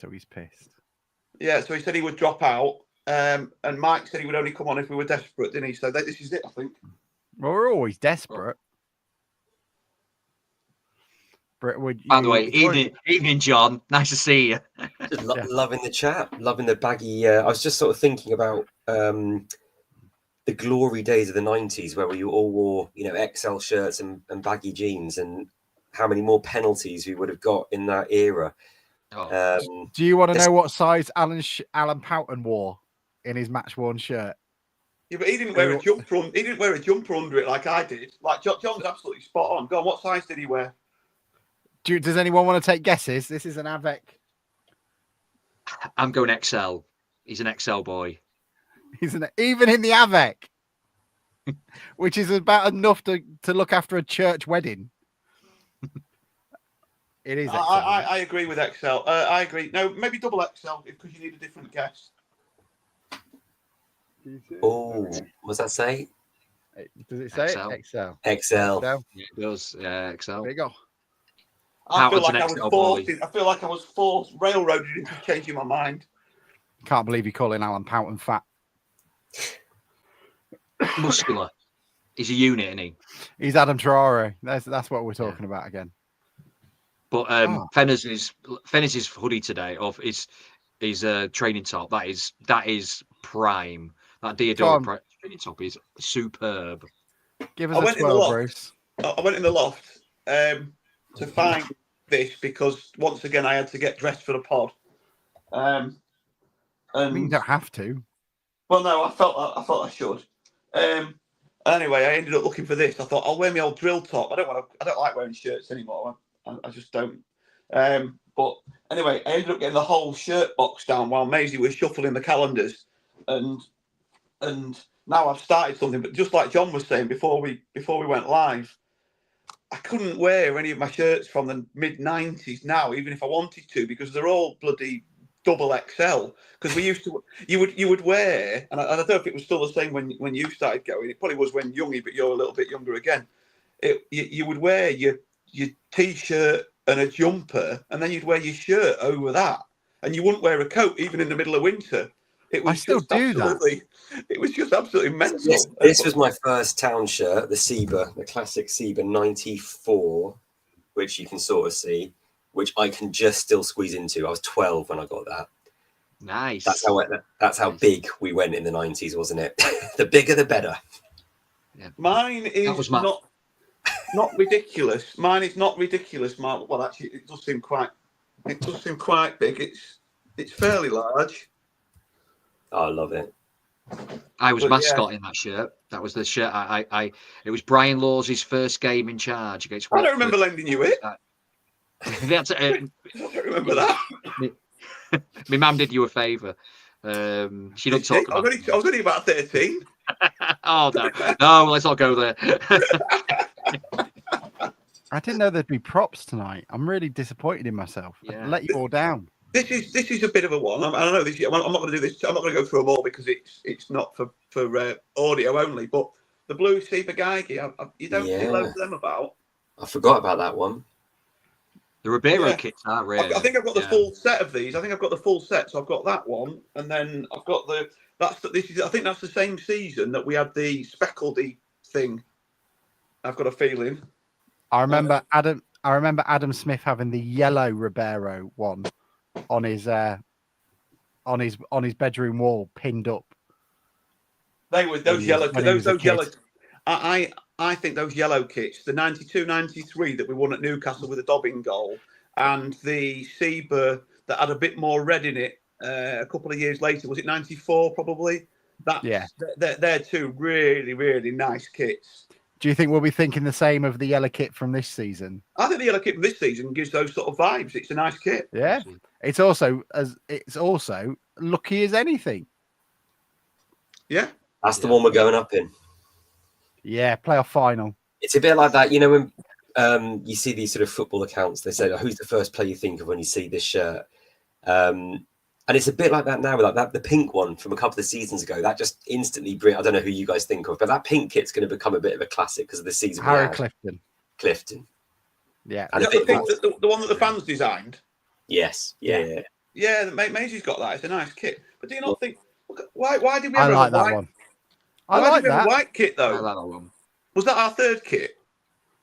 So he's pissed. Yeah, so he said he would drop out. And Mike said he would only come on if we were desperate, didn't he? So this is it, I think. Well, we're always desperate. By the way, evening, John. Nice to see you. Just loving the chat, loving the baggy. I was just sort of thinking about the glory days of the 90s where we all wore, XL shirts and baggy jeans, and how many more penalties we would have got in that era. Do you want to know what size Alan Poughton wore in his match-worn shirt? Yeah, but he didn't wear a jumper. He didn't wear a jumper under it like I did. Like John's absolutely spot on. Go on, what size did he wear? Does anyone want to take guesses? This is an Avec. I'm going XL. He's an XL boy. Even in the Avec, which is about enough to look after a church wedding. It is XL. I agree with XL. I agree. No, maybe double XL because you need a different guess. Oh, what's that say? Does it say XL? XL. XL. Yeah, it does. Yeah, XL. There you go. I feel like I was forced, railroaded into changing my mind. Can't believe you're calling Alan Poughton fat. Muscular. He's a unit, isn't he? He's Adam Traore. That's what we're talking about again. But Fenners' hoodie today of his training top. That is prime. That Diodora training top is superb. Give us a 12, Bruce. I went in the loft to find this because once again I had to get dressed for the pod. And you don't have to. Well, no, I felt I should. Anyway, I ended up looking for this. I thought I'll wear my old drill top. I don't like wearing shirts anymore. I just don't. But anyway, I ended up getting the whole shirt box down while Maisie was shuffling the calendars, and now I've started something. But just like John was saying before we went live, I couldn't wear any of my shirts from the mid-90s now, even if I wanted to, because they're all bloody double XL. Because we used to, you would wear, and I don't know if it was still the same when you started going. It probably was when Youngie, but you're a little bit younger again. You would wear your t-shirt and a jumper, and then you'd wear your shirt over that, and you wouldn't wear a coat even in the middle of winter. It was It was just absolutely mental. This was my first town shirt, the classic Seba 94, which you can sort of see, which I can just still squeeze into. I was 12 when I got that. Nice. That's how big we went in the 90s, wasn't it? The bigger, the better. Yeah. Mine is not ridiculous. Mine is not ridiculous. Well, actually, it does seem quite big. It's fairly large. Oh, I love it. I was mascot in that shirt. That was the shirt. It was Brian Lawes' first game in charge against. I don't remember lending you it. That's I don't remember that. My mum did you a favour. She didn't talk about I was only about 13. Oh no, let's not go there. I didn't know there'd be props tonight. I'm really disappointed in myself. Yeah. I let you all down. This is a bit of a one. I don't know this. I'm not going to do this. I'm not going to go through them all because it's not for audio only. But the blue Seba Geigy, you don't see loads of them about. I forgot about that one. The Ribeiro kits are rare. I think I've got the full set of these. I think I've got the full set. So I've got that one, and then I've got I think that's the same season that we had the speckledy thing. I've got a feeling. I remember Adam Smith having the yellow Ribeiro one on his bedroom wall pinned up. They were those yellow. I think those yellow kits, the 92-93 that we won at Newcastle with a Dobbin goal, and the Seba that had a bit more red in it a couple of years later, was it 94 probably? They're two really, really nice kits. Do you think we'll be thinking the same of the yellow kit from this season? I think the yellow kit from this season gives those sort of vibes. It's a nice kit. Yeah, it's also lucky as anything. Yeah, that's the one we're going up in. Yeah, playoff final. It's a bit like that, when you see these sort of football accounts. They say, "Who's the first player you think of when you see this shirt?" And it's a bit like that now, like that the pink one from a couple of seasons ago. That just instantly brings. I don't know who you guys think of, but that pink kit's going to become a bit of a classic because of the season. Harry Clifton. Clifton. Yeah. And the one that the fans designed. Yes. Yeah. Yeah, Maisie's got that. It's a nice kit. But do you not think? Why did we I ever like have a that white? one. I Why like did we have a that. white kit I though? like that one. Was that our third kit?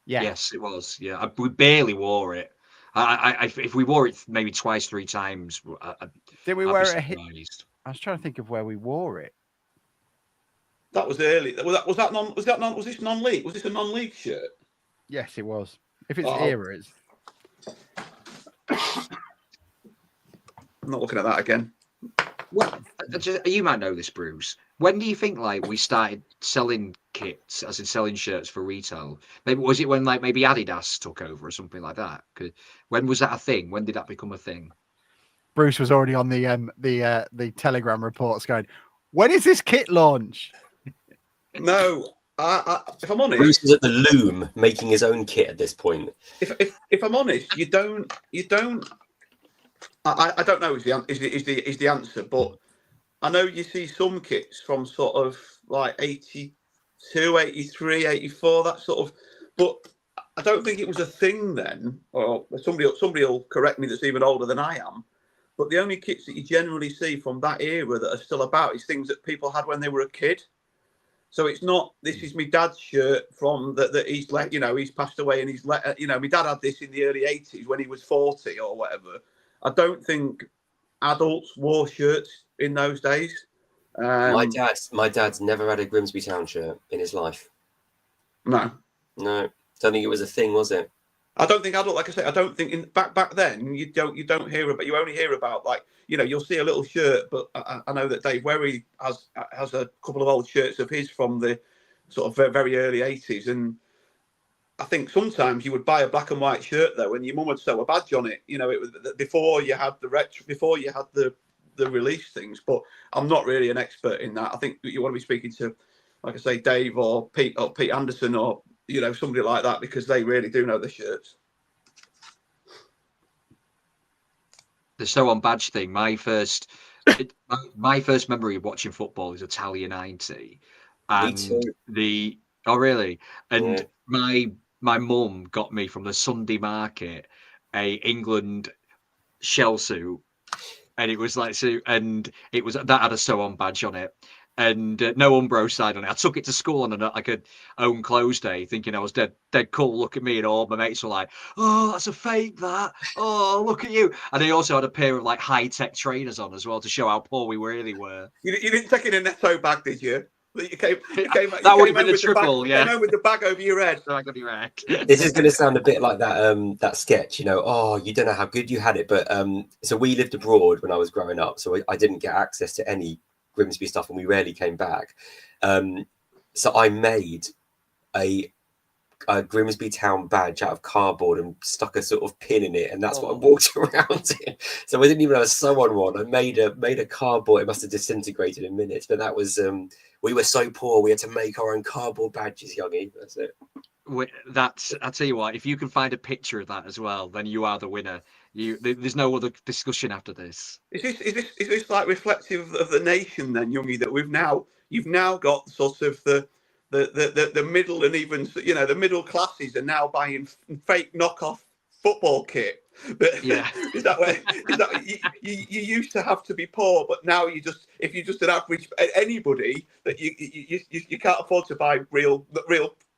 Yeah. Yes, it was. Yeah, we barely wore it. If we wore it maybe twice, 3 times, Did we I'd wear be it? surprised. I was trying to think of where we wore it. That was early. Was this non-league? Was this a non-league shirt? Yes, it was. If it's Oh. era, it's. I'm not looking at that again. Well, you might know this, Bruce. When do you think we started selling kits, as in selling shirts for retail? Maybe was it when maybe Adidas took over or something like that? When was that a thing? When did that become a thing? Bruce was already on the Telegram reports going, when is this kit launch? No, if I'm honest, Bruce is at the loom making his own kit at this point. If I'm honest, you don't. I don't know is the answer, but I know you see some kits from sort of like 82, 83, 84, that sort of, but I don't think it was a thing then. Or somebody will correct me that's even older than I am. But the only kits that you generally see from that era that are still about is things that people had when they were a kid. So it's not, this is my dad's shirt from that he's let, he's passed away and he's let, my dad had this in the early 80s when he was 40 or whatever. I don't think adults wore shirts in those days. My dad's never had a Grimsby Town shirt in his life. No. Don't think it was a thing, was it? I don't think like I say, I don't think back then you don't hear about, you only hear about you'll see a little shirt, but I know that Dave Werry has a couple of old shirts of his from the sort of very early 80s, and I think sometimes you would buy a black and white shirt though, and your mum would sew a badge on it. It was before you had the release things. But I'm not really an expert in that. I think you want to be speaking to, like I say, Dave or Pete Anderson or somebody like that, because they really do know the shirts. The sew on badge thing. My first memory of watching football is Italia '90, and Me too. Oh really? And Yeah. my mum got me from the Sunday market a England shell suit, and it was and it was that had a sew on badge on it, and no Umbro side on it. I took it to school on a own clothes day, thinking I was dead cool. Look at me, and all my mates were like, "Oh, that's a fake, that. Oh, look at you!" And he also had a pair of high tech trainers on as well to show how poor we really were. You didn't take it in a netto bag, did you? You came that would have been a triple, yeah. Came home with the bag over your head. This is going to sound a bit like that sketch, oh, you don't know how good you had it. But so we lived abroad when I was growing up, so I didn't get access to any Grimsby stuff, and we rarely came back. So I made a Grimsby Town badge out of cardboard and stuck a sort of pin in it, and that's what I walked around in. So I didn't even have a sew on one. I made a cardboard. It must have disintegrated in minutes, but that was we were so poor we had to make our own cardboard badges, Youngie. That's it. I'll tell you what, if you can find a picture of that as well, then you are the winner. There's no other discussion after this. Is this like reflective of the nation then, Youngie, that you've now got sort of the middle, and even the middle classes are now buying fake knockoff football kit. But yeah, is that you used to have to be poor, but now if you're just an average anybody, that you can't afford to buy real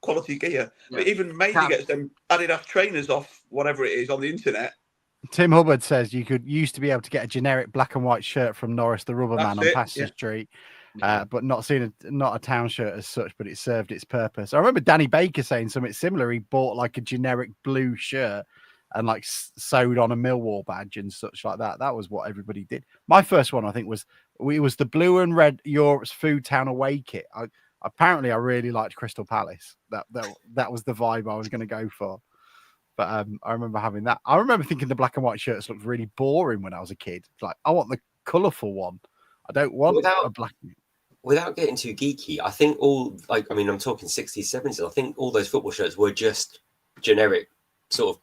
quality gear. Yeah. But even Maisie gets them Adidas trainers off whatever it is on the internet. Tim Hubbard says you used to be able to get a generic black and white shirt from Norris the Rubberman on Pastor Street. But not a town shirt as such, but it served its purpose. I remember Danny Baker saying something similar. He bought a generic blue shirt and sewed on a Millwall badge and such like that. That was what everybody did. My first one, I think, was the blue and red Europe's Food Town away kit. Apparently I really liked Crystal Palace. That was the vibe I was going to go for. But I remember having that. I remember thinking the black and white shirts looked really boring when I was a kid. I want the colourful one. I don't want a black. Without getting too geeky, I think I'm talking 60s, 70s. I think all those football shirts were just generic sort of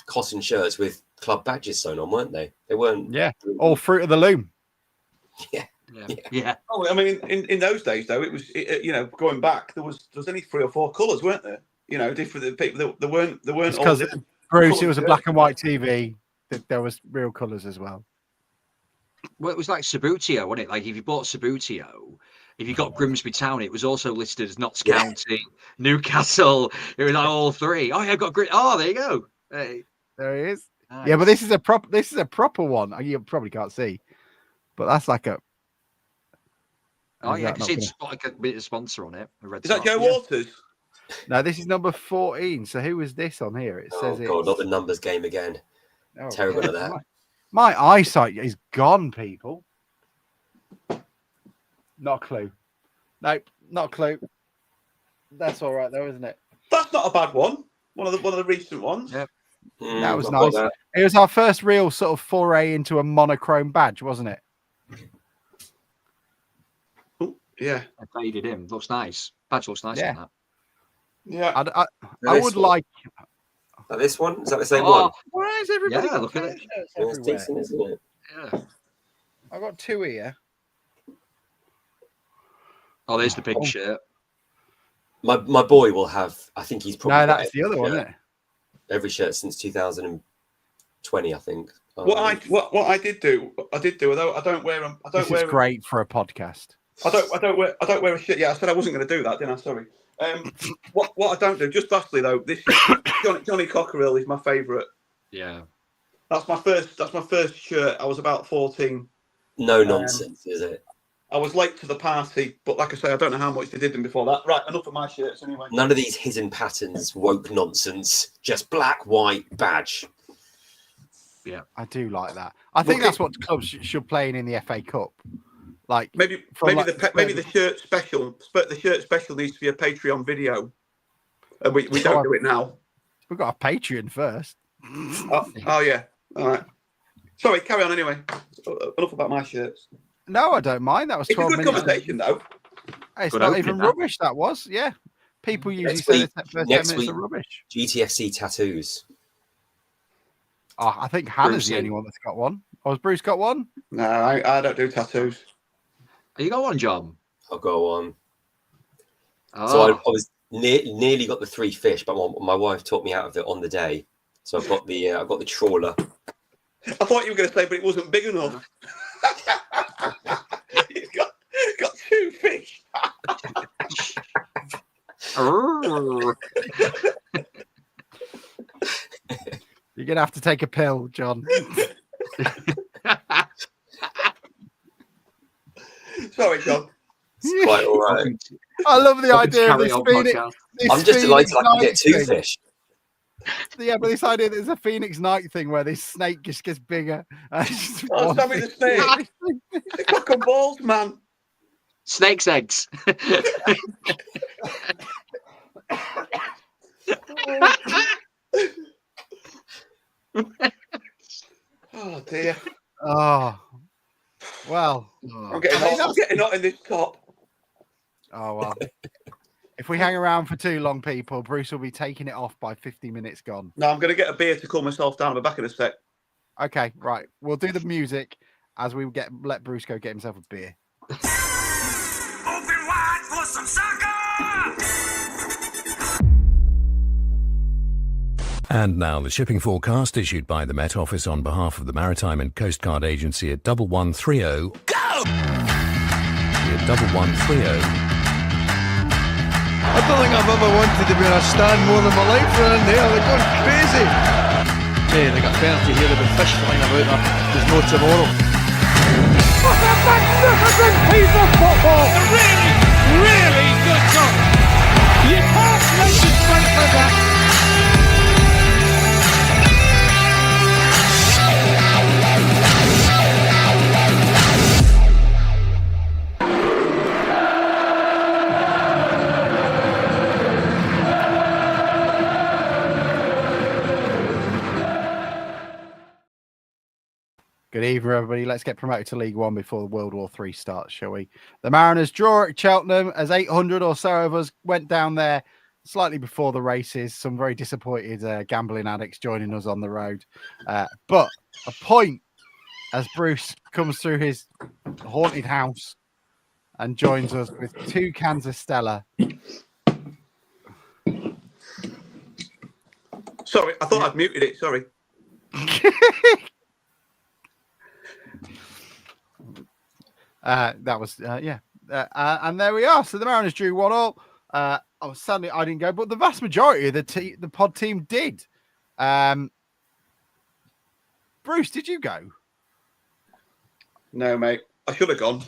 cotton shirts with club badges sewn on, weren't they? They weren't. Yeah, all fruit of the loom. Yeah. Oh, I mean, in those days though, it was going back. There was only 3 or 4 colours, weren't there? Different people. There weren't because Bruce, it was a black and white TV. There was real colours as well. Well, it was like Sabutio, wasn't it? Like if you bought Sabutio, if you got Grimsby Town, it was also listed as Notts County, Newcastle. It was like all three. Oh yeah, I've got Oh, there you go. Hey. There he is. Nice. Yeah, but this is a proper one. You probably can't see, but that's like a. Oh yeah, because it's got like a bit of sponsor on it. Is that Joe Waters? No, this is number 14. So who was this on here? It says God, not the numbers game again. Terrible at that. My eyesight is gone, people. Not a clue. Nope, not a clue. That's all right though, isn't it? That's not a bad one. One of the recent ones. Yep. That was nice. It was our first real sort of foray into a monochrome badge, wasn't it? Ooh, yeah. I faded him. Looks nice. Badge looks nice on that. Yeah. I would like. This one? Is that the same one? Why is everybody? Yeah, look at it. It's decent, isn't it? Yeah. I've got two here. Oh, there's the pink shirt. My boy will have. I think he's probably. No, that's the other one, isn't it? Every shirt since 2020, I think. What I did do. Although I don't wear them. This is great for a podcast. I don't wear a shirt. Yeah, I said I wasn't going to do that, didn't I? Sorry. What I don't do. Just lastly though, this Johnny Cockerill is my favourite. Yeah. That's my first shirt. I was about 14. No nonsense, is it? I was late to the party, but like I say, I don't know how much they did them before that. Right, enough of my shirts anyway. None of these hidden patterns, woke nonsense. Just black, white, badge. Yeah, I do like that. I think that's what clubs should play in the FA Cup. Like maybe the shirt special. The shirt special needs to be a Patreon video, and we don't do it now. We've got a Patreon first. Oh yeah. All right. Sorry, carry on anyway. Enough about my shirts. No, I don't mind. That was 12 minutes. It's a good conversation, though. It's not even rubbish, that was. Yeah. People usually say the first 10 minutes are rubbish. GTFC tattoos. Oh, I think Hannah's the only one that's got one. Oh, has Bruce got one? No, I don't do tattoos. Oh, you got one, John? I'll go on. Oh. So I was nearly got the 3 fish, but my wife talked me out of it on the day. So I've got the trawler. I thought you were going to say, but it wasn't big enough. He's got 2 fish. You're going to have to take a pill, John. Sorry, John. It's quite all right. I love the idea of this Phoenix. I'm just delighted I can get 2 fish. Yeah, but this idea there's a Phoenix Night thing where this snake just gets bigger. Sammy the snake. It's a cock and balls, man. Snake's eggs. Oh dear. Oh well. I'm getting hot in this top. Oh well. If we hang around for too long, people, Bruce will be taking it off by 50 minutes gone. No, I'm going to get a beer to cool myself down. I'll be back in a sec. Okay, right. We'll do the music as we let Bruce go get himself a beer. Open wide for some soccer! And now the shipping forecast issued by the Met Office on behalf of the Maritime and Coast Guard Agency at 1130. Go! At 1130. I don't think I've ever wanted to be in a stand more than my life around there. They're going crazy. Hey, they got a penalty here. There'll be fish flying about there. There's no tomorrow. What a magnificent piece of football! A really, really good goal. You can't make it straight like that. Good evening, everybody. Let's get promoted to League One before World War III starts, shall we? The Mariners draw at Cheltenham as 800 or so of us went down there slightly before the races. Some very disappointed gambling addicts joining us on the road. But a point as Bruce comes through his haunted house and joins us with 2 cans of Stella. Sorry, I thought I'd muted it. Sorry. That was and there we are. So the Mariners drew 1-1. Sadly I didn't go, but the vast majority of the pod team did. Bruce, did you go? No, mate. I should have gone.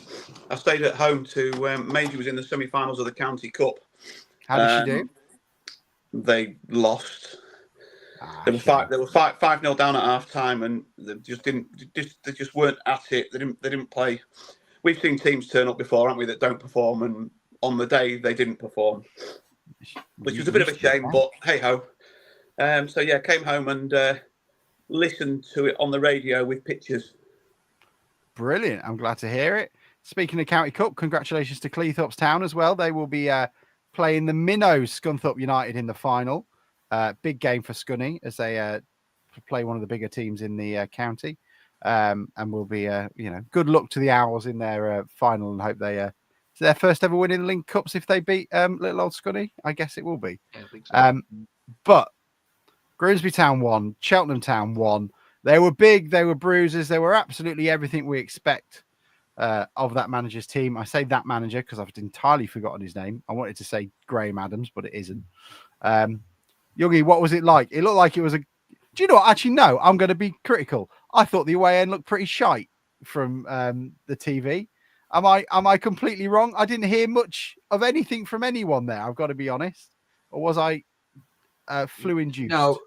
I stayed at home to Maisie was in the semi-finals of the County Cup. How did she do? They lost. They were 5-0 down at half time, and they just weren't at it. They didn't play. We've seen teams turn up before, haven't we, that don't perform, and on the day they didn't perform, which was a bit of a shame. But hey ho. So yeah, came home and listened to it on the radio with pictures. Brilliant. I'm glad to hear it. Speaking of County Cup, congratulations to Cleethorpes Town as well. They will be playing the Minnows Scunthorpe United in the final. Big game for Scunny as they play one of the bigger teams in the county. And will be, good luck to the Owls in their final, and hope it's their first ever win in the Link Cups if they beat little old Scunny. I guess it will be. Yeah, I think so. But Grimsby Town won, Cheltenham Town won. They were big, they were bruises, they were absolutely everything we expect of that manager's team. I say that manager because I've entirely forgotten his name. I wanted to say Graham Adams, but it isn't. Yogi, what was it like? It looked like it was a... Do you know what? Actually, no, I'm going to be critical. I thought the away end looked pretty shite from the TV. Am I completely wrong? I didn't hear much of anything from anyone there, I've got to be honest. Or was I flu-induced? No.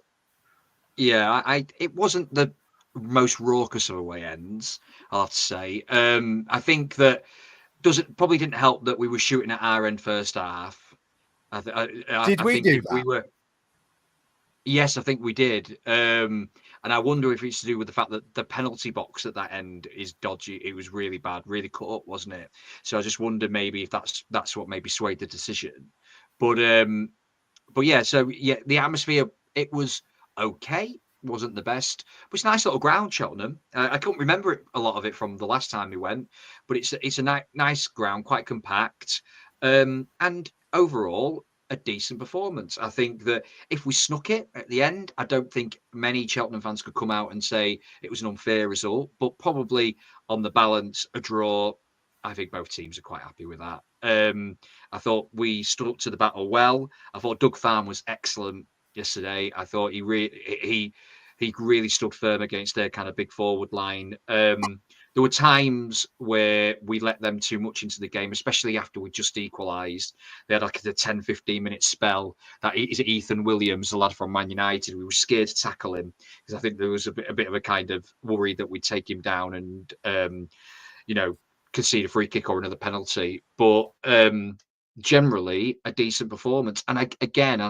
Yeah, it wasn't the most raucous of away ends, I'll have to say. I think that probably didn't help that we were shooting at our end first half. Did we do that? Yes, I think we did. And I wonder if it's to do with the fact that the penalty box at that end is dodgy. It was really bad, really cut up, wasn't it? So I just wonder maybe if that's what maybe swayed the decision. But yeah, so yeah, the atmosphere, it was okay, wasn't the best, but it's a nice little ground, Cheltenham. I couldn't remember a lot of it from the last time we went, but it's a nice ground, quite compact, and overall a decent performance. I think that if we snuck it at the end, I don't think many Cheltenham fans could come out and say it was an unfair result, but probably on the balance, a draw. I think both teams are quite happy with that. I thought we stood up to the battle well. I thought Doug Farm was excellent yesterday. I thought he really stood firm against their kind of big forward line. There were times where we let them too much into the game, especially after we just equalised. They had like a 10-15 minute spell. That is Ethan Williams, the lad from Man United. We were scared to tackle him because I think there was a bit of a kind of worry that we'd take him down and concede a free kick or another penalty. But generally a decent performance, and I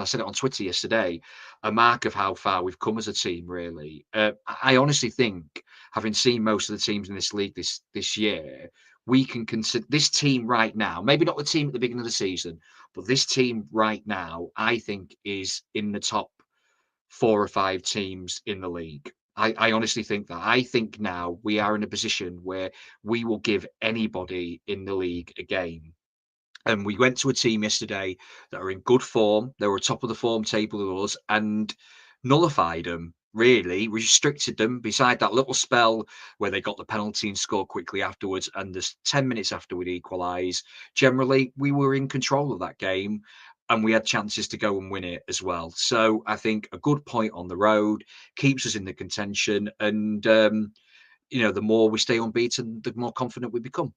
said it on Twitter yesterday, a mark of how far we've come as a team, really. I honestly think, having seen most of the teams in this league this year, we can consider this team right now, maybe not the team at the beginning of the season, but this team right now, I think, is in the top 4 or 5 teams in the league. I honestly think that. I think now we are in a position where we will give anybody in the league a game. And we went to a team yesterday that are in good form. They were top of the form table with us and nullified them, really, restricted them beside that little spell where they got the penalty and scored quickly afterwards. And there's 10 minutes after we'd equalise. Generally, we were in control of that game and we had chances to go and win it as well. So I think a good point on the road keeps us in the contention. And, the more we stay unbeaten, the more confident we become.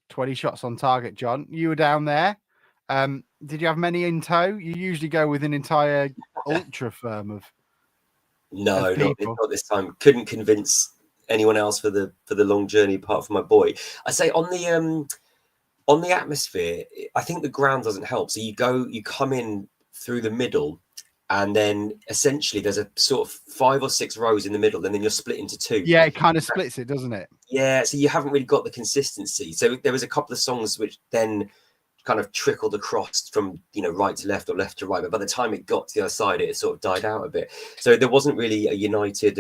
20 shots on target, John. You were down there. Did you have many in tow? You usually go with an entire ultra firm of not this time. Couldn't convince anyone else for the long journey apart from my boy. I say on the atmosphere, I think the ground doesn't help. So you come in through the middle, and then essentially there's a sort of 5 or 6 rows in the middle, and then you're split into 2. Yeah, it kind of splits it, doesn't it? Yeah, so you haven't really got the consistency. So there was a couple of songs which then kind of trickled across from right to left or left to right, but by the time it got to the other side, it sort of died out a bit. So there wasn't really a united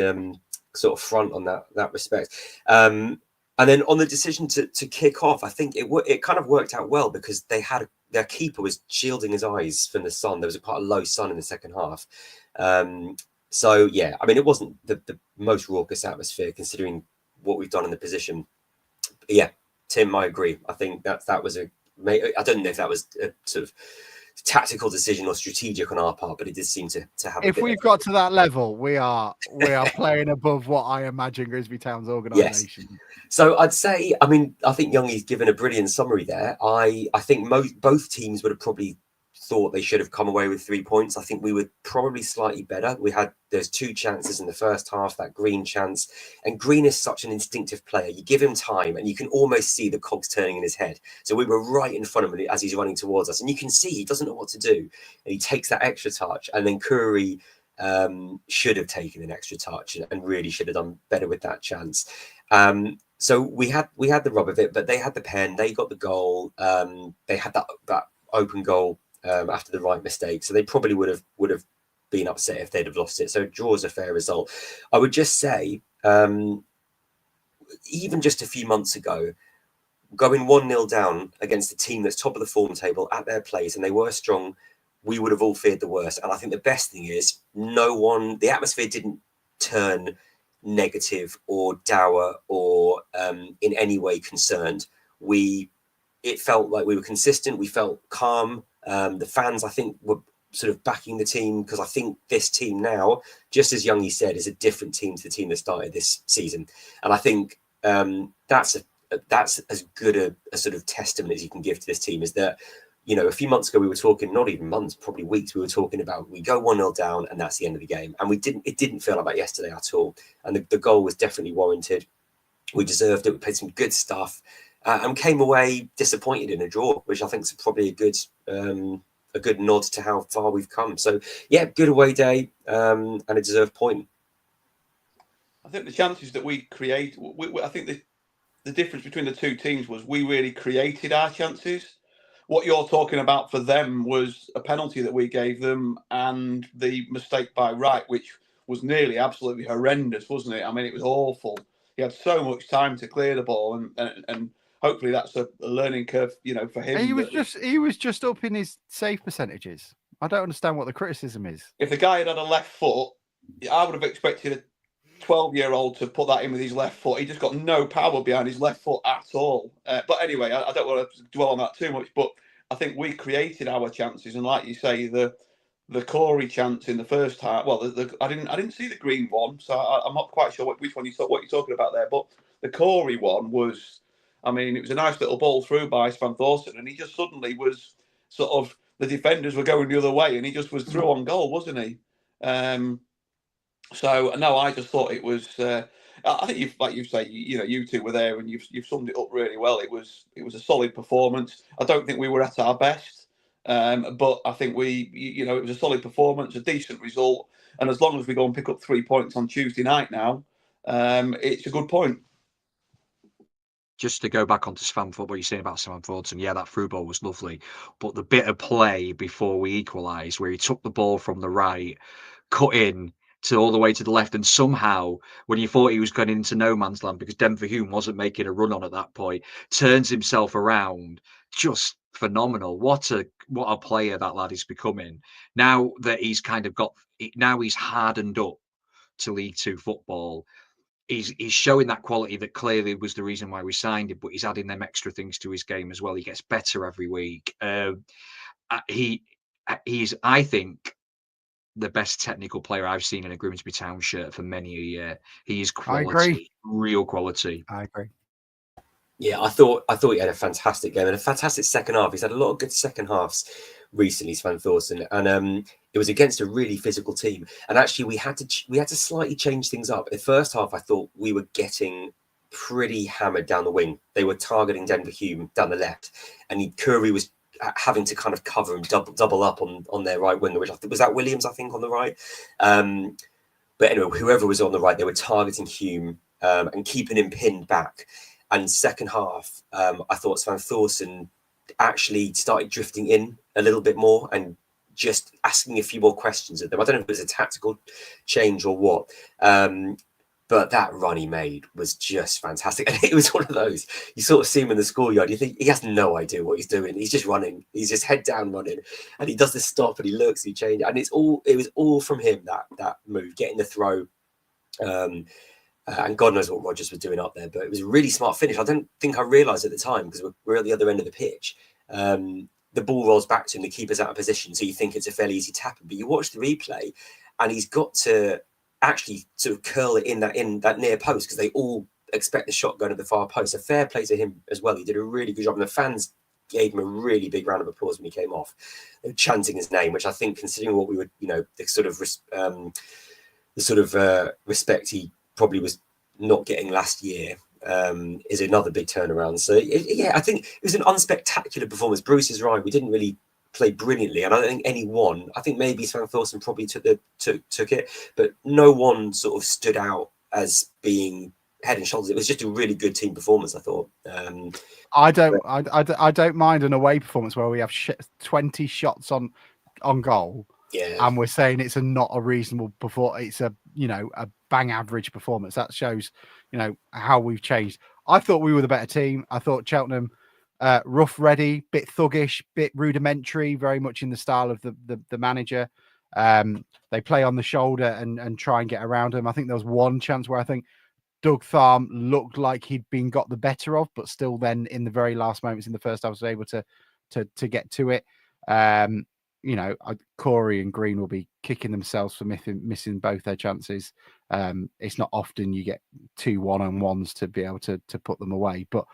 sort of front on that respect. And then on the decision to kick off, I think it kind of worked out well because their keeper was shielding his eyes from the sun. There was quite a low sun in the second half. So yeah, I mean, it wasn't the most raucous atmosphere considering what we've done in the position. Yeah, Tim, I agree. I think that was I don't know if that was a sort of tactical decision or strategic on our part, but it did seem to have. If we've got to that level, we are playing above what I imagine Grimsby Town's organisation. Yes. So I'd say, I mean, I think Youngie's given a brilliant summary there. I think both teams would have probably thought they should have come away with 3 points. I think we were probably slightly better. There's 2 chances in the first half, that Green chance, and Green is such an instinctive player. You give him time and you can almost see the cogs turning in his head. So we were right in front of him as he's running towards us, and you can see he doesn't know what to do, and he takes that extra touch, and then Curry should have taken an extra touch and really should have done better with that chance. So we had the rub of it, but they had the pen, they got the goal, they had that open goal after the right mistake, so they probably would have been upset if they'd have lost it. So draw is a fair result. I would just say, even just a few months ago, going 1-0 down against a team that's top of the form table at their place, and they were strong, we would have all feared the worst. And I think the best thing is the atmosphere didn't turn negative or dour or in any way concerned. It felt like we were consistent. We felt calm. The fans, I think, were sort of backing the team, because I think this team now, just as Youngie said, is a different team to the team that started this season. And I think that's as good a sort of testament as you can give to this team, is that, you know, a few months ago we were talking, not even months, probably weeks, we were talking about we go 1-0 down and that's the end of the game. And it didn't feel like that yesterday at all. And the goal was definitely warranted. We deserved it. We played some good stuff and came away disappointed in a draw, which I think is probably a good nod to how far we've come. So yeah, good away day and a deserved point. I think the chances that we create, I think the difference between the two teams was we really created our chances. What you're talking about for them was a penalty that we gave them and the mistake by Wright, which was nearly absolutely horrendous, wasn't it? I mean, it was awful. He had so much time to clear the ball, and hopefully that's a learning curve, you know, for him. He was just up in his save percentages. I don't understand what the criticism is. If the guy had a left foot, I would have expected a 12-year-old to put that in with his left foot. He just got no power behind his left foot at all. But anyway, I don't want to dwell on that too much. But I think we created our chances, and like you say, the Corey chance in the first half. Well, I didn't see the Green one, so I'm not quite sure which one what you're talking about there. But the Corey one was, I mean, it was a nice little ball through by Svan Thorsen, and he just suddenly was sort of, the defenders were going the other way, and he just was through on goal, wasn't he? So no, I just thought it was. I think like you say, you know, you two were there, and you've summed it up really well. It was a solid performance. I don't think we were at our best, but I think it was a solid performance, a decent result, and as long as we go and pick up 3 points on Tuesday night now, it's a good point. Just to go back onto what you're saying about Svan Thorsen, yeah, that through ball was lovely, but the bit of play before we equalised, where he took the ball from the right, cut in to all the way to the left, and somehow, when you thought he was going into no man's land because Denver Hume wasn't making a run on at that point, turns himself around, just phenomenal. What a player that lad is becoming. Now that he's he's hardened up to League Two football. He's showing that quality that clearly was the reason why we signed him, but he's adding them extra things to his game as well. He gets better every week. He's, I think, the best technical player I've seen in a Grimsby Town shirt for many a year. He is quality, I agree. Real quality. I agree. Yeah, I thought he had a fantastic game and a fantastic second half. He's had a lot of good second halves recently, Svan Thorsen, and it was against a really physical team. And actually, we had to slightly change things up. In the first half, I thought we were getting pretty hammered down the wing. They were targeting Denver Hume down the left, and Curry was having to kind of cover and double up on their right winger, which was that Williams, I think, on the right. But anyway, whoever was on the right, they were targeting Hume and keeping him pinned back. And second half, I thought Svan Thorsen actually started drifting in a little bit more and just asking a few more questions of them. I don't know if it was a tactical change or what, but that run he made was just fantastic. And it was one of those, you sort of see him in the schoolyard, you think he has no idea what he's doing. He's just running. He's just head down running. And he does this stop and he looks, he changes. And it was all from him, that move, getting the throw. And God knows what Rodgers was doing up there, but it was a really smart finish. I don't think I realised at the time, because we're at the other end of the pitch. The ball rolls back to him, the keeper's out of position, so you think it's a fairly easy tap. But you watch the replay, and he's got to actually sort of curl it in that near post, because they all expect the shot going to the far post. A fair play to him as well. He did a really good job, and the fans gave him a really big round of applause when he came off. They were chanting his name, which I think, considering what we were, the sort of respect he probably was not getting last year, is another big turnaround. So I think it was an unspectacular performance. Bruce is right. We didn't really play brilliantly, and I don't think any one. I think maybe Sven Thorson probably took it, but no one sort of stood out as being head and shoulders. It was just a really good team performance, I thought. I don't mind an away performance where we have 20 shots on goal. Yeah, and we're saying it's not a reasonable performance. It's a bang average performance. That shows how we've changed. I thought we were the better team. I thought Cheltenham rough, ready, bit thuggish, bit rudimentary, very much in the style of the manager. They play on the shoulder and try and get around him. I think there was one chance where I think Doug Tharm looked like he'd been got the better of, but still then in the very last moments in the first half was able to get to it. Corey and Green will be kicking themselves for missing both their chances. It's not often you get 2 one-on-ones to be able to put them away, but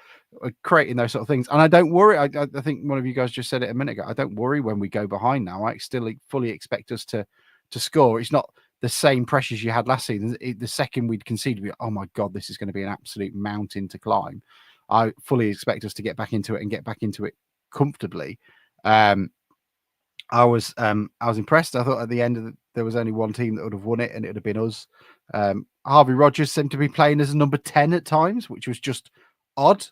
creating those sort of things. And I don't worry. I think one of you guys just said it a minute ago. I don't worry when we go behind now. I still fully expect us to score. It's not the same pressures you had last season. The second we'd conceded, oh my God, this is going to be an absolute mountain to climb. I fully expect us to get back into it and get back into it comfortably. I was impressed. I thought at the end there was only one team that would have won it, and it would have been us. Harvey Rodgers seemed to be playing as a number 10 at times, which was just odd.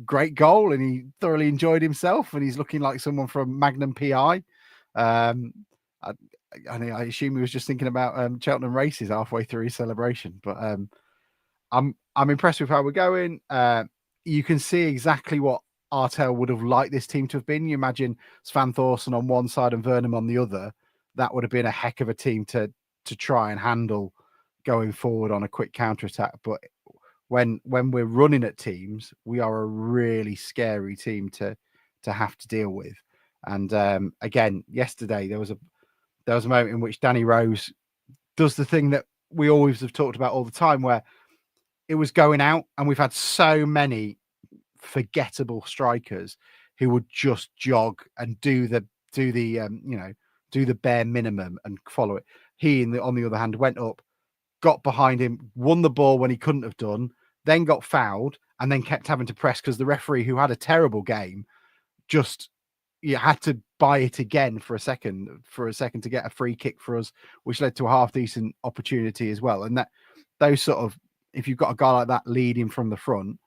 Great goal, and he thoroughly enjoyed himself, and he's looking like someone from Magnum PI. I assume he was just thinking about Cheltenham races halfway through his celebration. But I'm impressed with how we're going. You can see exactly what Artell would have liked this team to have been. You imagine Sven Thorson on one side and Vernham on the other. That would have been a heck of a team to try and handle going forward on a quick counter-attack. But when we're running at teams, we are a really scary team to have to deal with. And again, yesterday there was a moment in which Danny Rose does the thing that we always have talked about all the time, where it was going out, and we've had so many forgettable strikers who would just jog and do the bare minimum and follow it. He, on the other hand, went up, got behind him, won the ball when he couldn't have done, then got fouled, and then kept having to press because the referee, who had a terrible game, just had to buy it again for a second to get a free kick for us, which led to a half decent opportunity as well. And that those sort of, if you've got a guy like that leading from the front,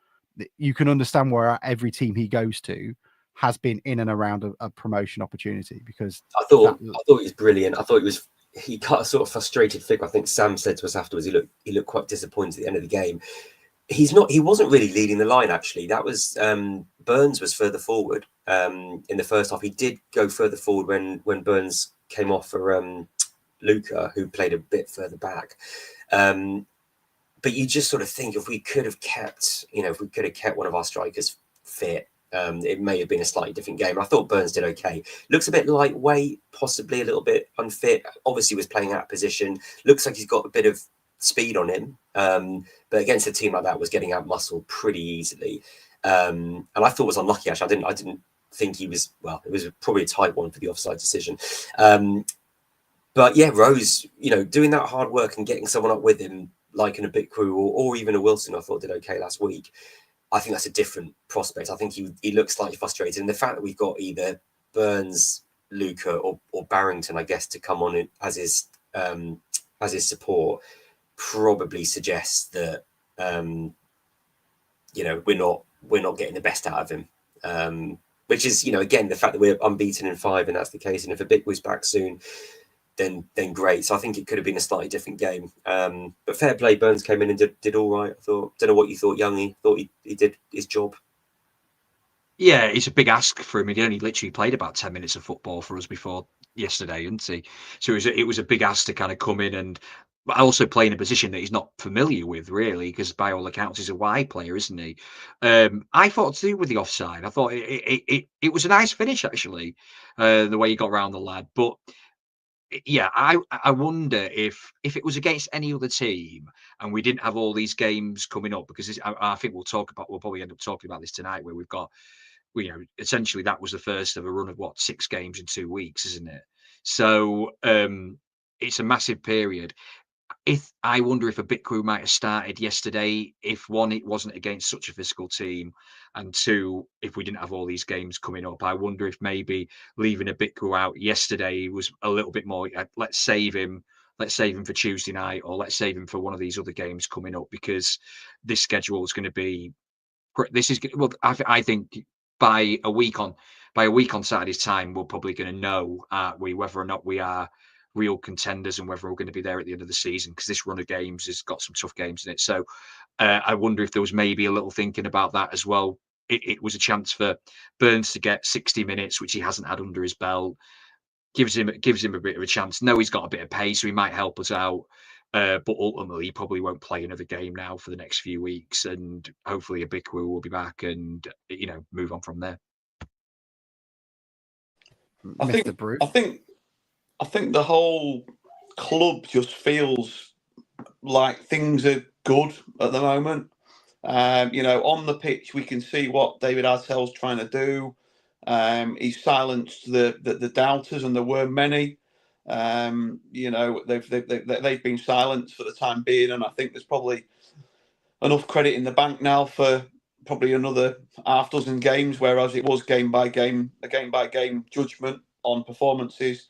you can understand where every team he goes to has been in and around a promotion opportunity. Because I thought it was brilliant. I thought he cut a sort of frustrated figure. I think Sam said to us afterwards, he looked quite disappointed at the end of the game. He wasn't really leading the line, actually. That was Burns was further forward in the first half. He did go further forward when Burns came off for Luca, who played a bit further back. But you just sort of think, if we could have kept one of our strikers fit, it may have been a slightly different game. I thought Burns did okay. Looks a bit lightweight, possibly a little bit unfit. Obviously was playing out of position. Looks like he's got a bit of speed on him. But against a team like that, was getting out muscled pretty easily. And I thought it was unlucky, actually. I didn't think he was, well, it was probably a tight one for the offside decision. But yeah, Rose, doing that hard work and getting someone up with him, like an Abitku or even a Wilson, I thought did okay last week. I think that's a different prospect. I think he looks slightly frustrated. And the fact that we've got either Burns, Luca or Barrington, I guess, to come on as his support probably suggests that we're not getting the best out of him. Which is, again, the fact that we're unbeaten in 5 and that's the case. And if Abitku's back soon, then great. So I think it could have been a slightly different game. But fair play, Burns came in and did all right. I thought. Don't know what you thought, Youngie. Thought he did his job. Yeah, it's a big ask for him. He only literally played about 10 minutes of football for us before yesterday, didn't he? So it was a big ask to kind of come in and also playing a position that he's not familiar with, really, because by all accounts he's a wide player, isn't he? I thought to do with the offside. I thought it was a nice finish, actually, the way he got around the lad. But yeah, I wonder if it was against any other team and we didn't have all these games coming up, because I think we'll probably end up talking about this tonight, where we've got, essentially that was the first of a run of 6 games in 2 weeks, isn't it? So it's a massive period. I wonder if a bit crew might have started yesterday, if one, it wasn't against such a physical team, and two, if we didn't have all these games coming up. I wonder if maybe leaving a bit crew out yesterday was a little bit more, let's save him for Tuesday night, or let's save him for one of these other games coming up, because this schedule is going to be, I think by a week on Saturday's time, we're probably going to know, whether or not we are real contenders and whether we're going to be there at the end of the season, because this run of games has got some tough games in it. So I wonder if there was maybe a little thinking about that as well. It was a chance for Burns to get 60 minutes, which he hasn't had under his belt. Gives him a bit of a chance. No, he's got a bit of pace, so he might help us out. But ultimately, he probably won't play another game now for the next few weeks, and hopefully a big will be back and move on from there. I think the whole club just feels like things are good at the moment. On the pitch, we can see what David Artell's trying to do. He's silenced the doubters, and there were many. They've been silenced for the time being, and I think there's probably enough credit in the bank now for probably another half dozen games, whereas it was game by game judgment on performances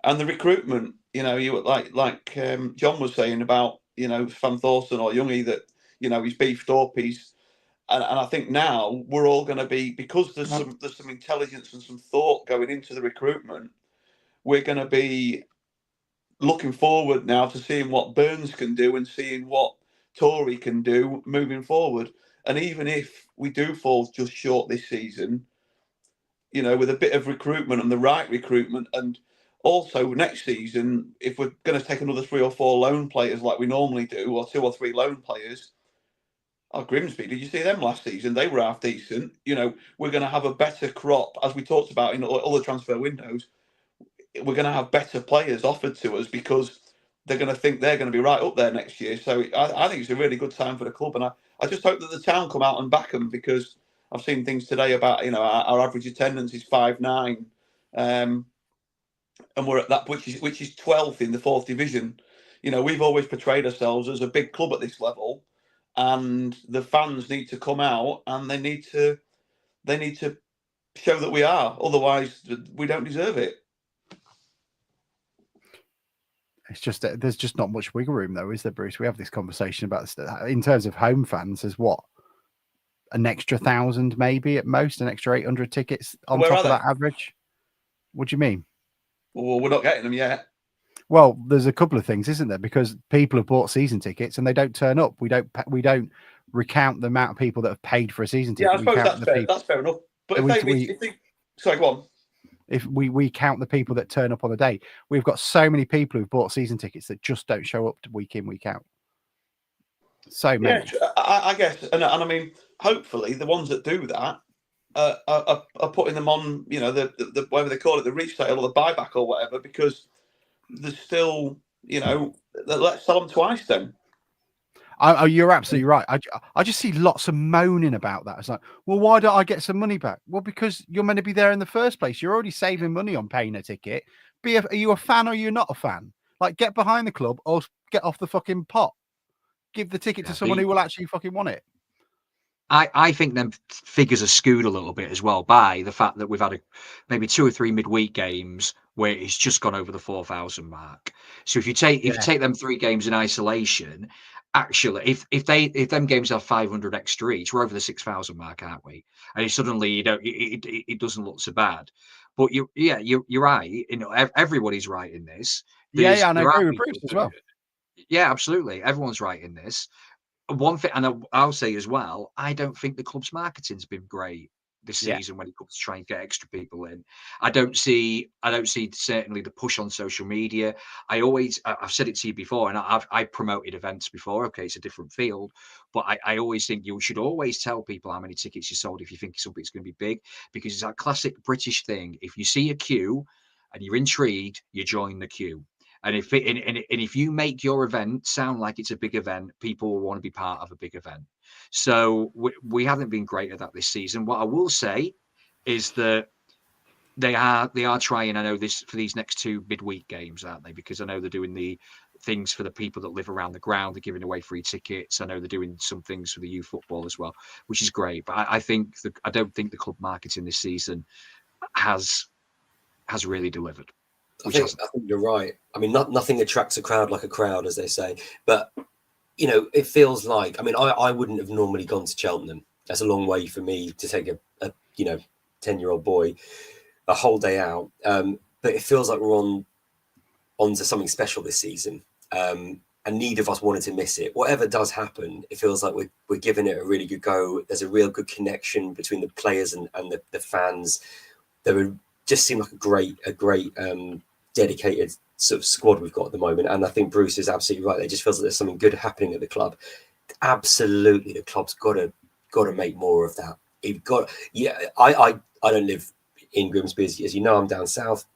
and the recruitment. You like John was saying about Van Thorsten or Youngie, that he's beefed up. And I think now we're all going to be, because there's some intelligence and some thought going into the recruitment. We're going to be looking forward now to seeing what Burns can do and seeing what Tory can do moving forward. And even if we do fall just short this season, with a bit of recruitment and the right recruitment, and also next season, if we're going to take another 3 or 4 loan players like we normally do, or 2 or 3 loan players. Grimsby, did you see them last season? They were half decent. We're going to have a better crop, as we talked about in other transfer windows. We're going to have better players offered to us, because they're going to think they're going to be right up there next year. So I think it's a really good time for the club, and I just hope that the town come out and back them, because I've seen things today about our average attendance is 5,900, and we're at that, which is 12th in the 4th division. We've always portrayed ourselves as a big club at this level, and the fans need to come out and they need to show that we are. Otherwise, we don't deserve it. It's just that there's just not much wiggle room, though, is there, Bruce? We have this conversation about this in terms of home fans. There's an extra 1,000, maybe at most, an extra 800 tickets on top of that average. What do you mean? Well, we're not getting them yet. Well, there's a couple of things, isn't there? Because people have bought season tickets and they don't turn up. We don't recount the amount of people that have paid for a season ticket. Yeah, I suppose that's fair. That's fair enough. But sorry, go on. If we count the people that turn up on the day, we've got so many people who've bought season tickets that just don't show up week in, week out. So many. Yeah, I guess, and I mean, hopefully the ones that do that are putting them on, the whatever they call it, the resale or the buyback or whatever, because there's still, let's sell them twice then. You're absolutely right. I just see lots of moaning about that. It's like, well, why don't I get some money back? Well, because you're meant to be there in the first place. You're already saving money on paying a ticket. Are you a fan or are you not a fan? Like, get behind the club or get off the fucking pot. Give the ticket to someone who will actually fucking want it. I think them figures are skewed a little bit as well by the fact that we've had maybe 2 or 3 midweek games where it's just gone over the 4,000 mark. So if you take them 3 games in isolation, actually, if them games have 500 extra each, we're over the 6,000 mark, aren't we? And suddenly it doesn't look so bad. But you're right. Everybody's right in this. And I agree with Bruce as well. Yeah, absolutely. Everyone's right in this. One thing, and I'll say as well, I don't think the club's marketing's been great this season when it comes to trying to get extra people in. I don't see certainly the push on social media. I've said it to you before, and I promoted events before. Okay, it's a different field, but I always think you should always tell people how many tickets you sold if you think something's going to be big, because it's that classic British thing. If you see a queue and you're intrigued, you join the queue. And if you make your event sound like it's a big event, people will want to be part of a big event. So we haven't been great at that this season. What I will say is that they are trying. I know this for these next 2 midweek games, aren't they? Because I know they're doing the things for the people that live around the ground. They're giving away free tickets. I know they're doing some things for the youth football as well, which is great. But I don't think the club marketing this season has really delivered. I think you're right. I mean, nothing attracts a crowd like a crowd, as they say. But it feels like. I mean, I wouldn't have normally gone to Cheltenham. That's a long way for me to take a 10-year-old boy a whole day out. But it feels like we're on to something special this season. And neither of us wanted to miss it. Whatever does happen, it feels like we're giving it a really good go. There's a real good connection between the players and the fans. There just seem like a great dedicated sort of squad we've got at the moment. And I think Bruce is absolutely right. It just feels like there's something good happening at the club. Absolutely, the club's got to make more of that. I don't live in Grimsby, as you know. I'm down south,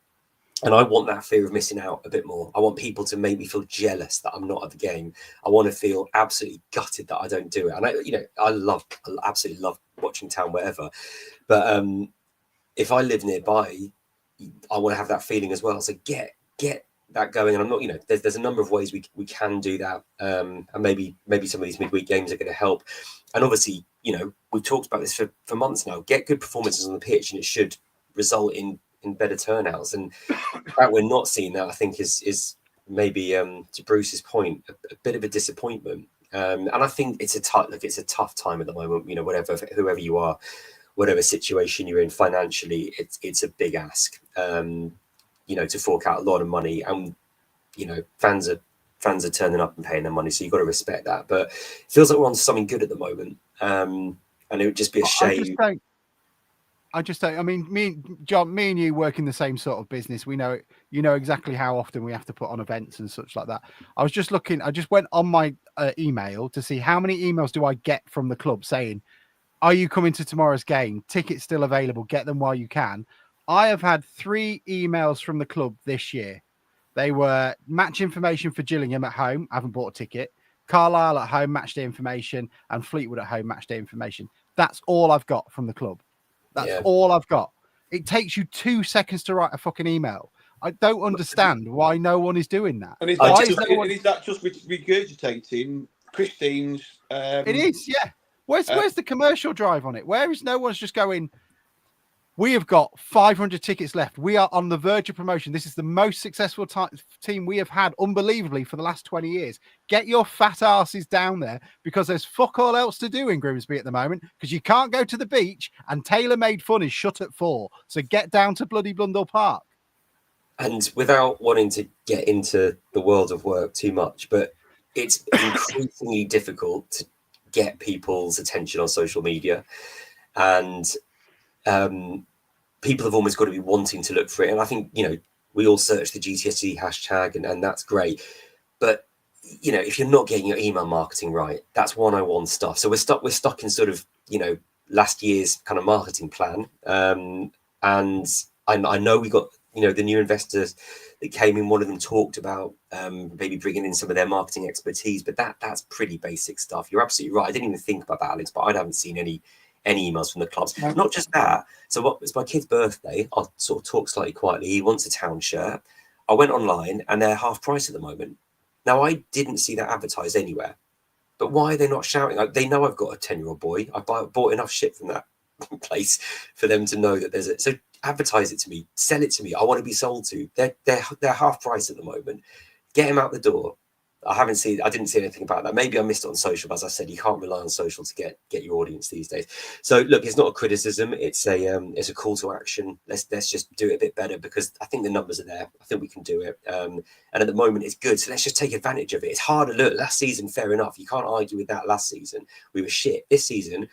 and I want that fear of missing out a bit more. I want people to make me feel jealous that I'm not at the game. I want to feel absolutely gutted that I don't do it. And I absolutely love watching Town wherever, but if I live nearby, I want to have that feeling as well. So get that going. And I'm not, there's a number of ways we can do that. And maybe some of these midweek games are going to help. And obviously, we've talked about this for months now. Get good performances on the pitch, and it should result in better turnouts. And that we're not seeing that, I think, is maybe to Bruce's point, a bit of a disappointment. And I think it's a tough time at the moment. Whoever you are, whatever situation you're in financially, it's a big ask. To fork out a lot of money, and fans are turning up and paying their money, so you've got to respect that. But it feels like we're on to something good at the moment, and it would just be a shame. I just don't. I mean, me and you work in the same sort of business. We know, exactly how often we have to put on events and such like that. I was just looking. I just went on my email to see how many emails do I get from the club saying, "Are you coming to tomorrow's game? Tickets still available. Get them while you can." I have had 3 emails from the club this year. They were match information for Gillingham at home. I haven't bought a ticket. Carlisle at home, match day information, and Fleetwood at home, match day information. That's all I've got from the club. That's all I've got. It takes you 2 seconds to write a fucking email. I don't understand why no one is doing that. And is that just regurgitating Christine's? It is, yeah. Where's the commercial drive on it? Where is no one's just going, we have got 500 tickets left. We are on the verge of promotion. This is the most successful team we have had, unbelievably, for the last 20 years. Get your fat asses down there, because there's fuck all else to do in Grimsby at the moment, because you can't go to the beach and Taylor Made Fun is shut at 4. So get down to bloody Blundell Park. And without wanting to get into the world of work too much, but it's increasingly difficult to get people's attention on social media. And people have almost got to be wanting to look for it. And I think, we all search the GTSC hashtag and that's great. But, if you're not getting your email marketing right, that's 101 stuff. So we're stuck in sort of, last year's kind of marketing plan. And I know we got, the new investors that came in, one of them talked about maybe bringing in some of their marketing expertise, but that's pretty basic stuff. You're absolutely right. I didn't even think about that, Alex, but I haven't seen any emails from the clubs. Not just that. So it's my kid's birthday. I'll sort of talk slightly quietly. He wants a Town shirt. I went online and they're half price at the moment. Now, I didn't see that advertised anywhere, but why are they not shouting? Like, they know I've got a 10-year-old boy. I bought enough shit from that place for them to know that there's so advertise it to me, sell it to me. I want to be sold to. They're half price at the moment. Get him out the door. I didn't see anything about that. Maybe I missed it on social, but as I said, you can't rely on social to get your audience these days. So look, it's not a criticism. It's a call to action. Let's just do it a bit better, because I think the numbers are there. I think we can do it. And at the moment it's good. So let's just take advantage of it. It's harder. Look, last season, fair enough. You can't argue with that. Last season we were shit. This season,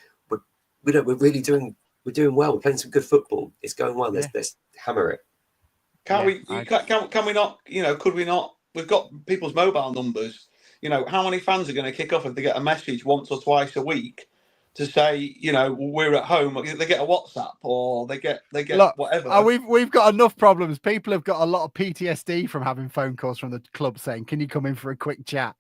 we're really doing we're doing well. We're playing some good football. It's going well. Let's hammer it. Can we not? Could we not? We've got people's mobile numbers. How many fans are going to kick off if they get a message once or twice a week to say, we're at home? They get a WhatsApp or they get Look, whatever. We've got enough problems. People have got a lot of PTSD from having phone calls from the club saying, "Can you come in for a quick chat?"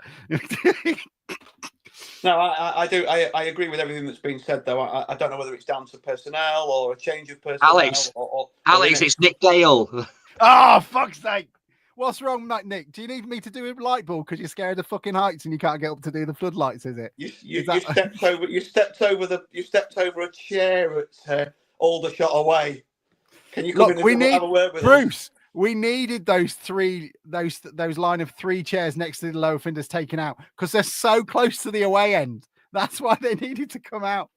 No, I do. I agree with everything that's been said, though. I don't know whether it's down to personnel or a change of personnel. Alex, it's Nick Dale. Oh, fuck's sake. What's wrong, Nick? Do you need me to do a light ball because you're scared of fucking heights and you can't get up to do the floodlights? Is it? You stepped over a chair at Aldershot away. Can you come in and have a word with Bruce? Us? We needed those line of 3 chairs next to the lower fenders taken out because they're so close to the away end. That's why they needed to come out.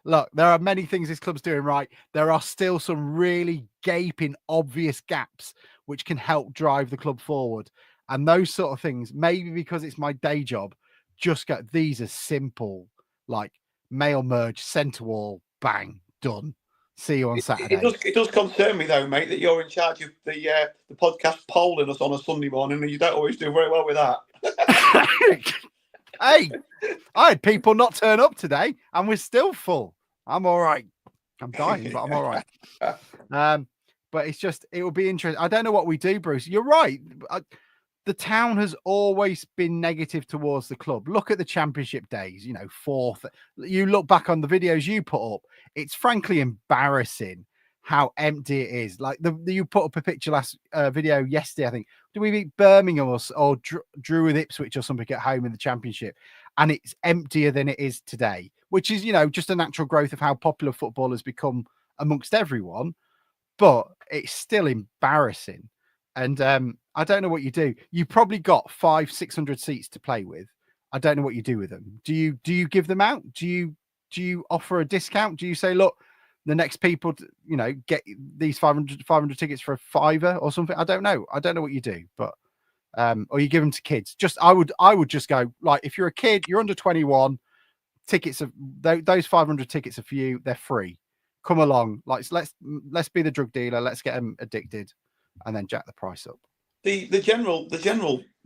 Look, there are many things this club's doing right. There are still some really gaping, obvious gaps which can help drive the club forward. And those sort of things, maybe because it's my day job, these are simple, like mail merge, centre wall, bang, done. See you on Saturday. It does concern me, though, mate, that you're in charge of the podcast polling us on a Sunday morning and you don't always do very well with that. Hey, I had people not turn up today and we're still full. I'm all right. I'm dying, but I'm all right. But it will be interesting. I don't know what we do, Bruce. You're right. The town has always been negative towards the club. Look at the championship days, 4th. You look back on the videos you put up. It's frankly embarrassing how empty it is. Like you put up a picture last video yesterday, I think. Do we beat Birmingham or drew with Ipswich or something at home in the championship? And it's emptier than it is today, which is, just a natural growth of how popular football has become amongst everyone. But it's still embarrassing. And I don't know what you do. You probably got 500-600 seats to play with. I don't know what you do with them. Do you give them out? Do you offer a discount? Do you say, look, the next people, get these 500 tickets for $5 or something? I don't know. I don't know what you do, but or you give them to kids. I would just go, like, if you're a kid, you're under 21, tickets of those 500 tickets are for you. They're free. Come along. Like, let's be the drug dealer. Let's get them addicted, and then jack the price up.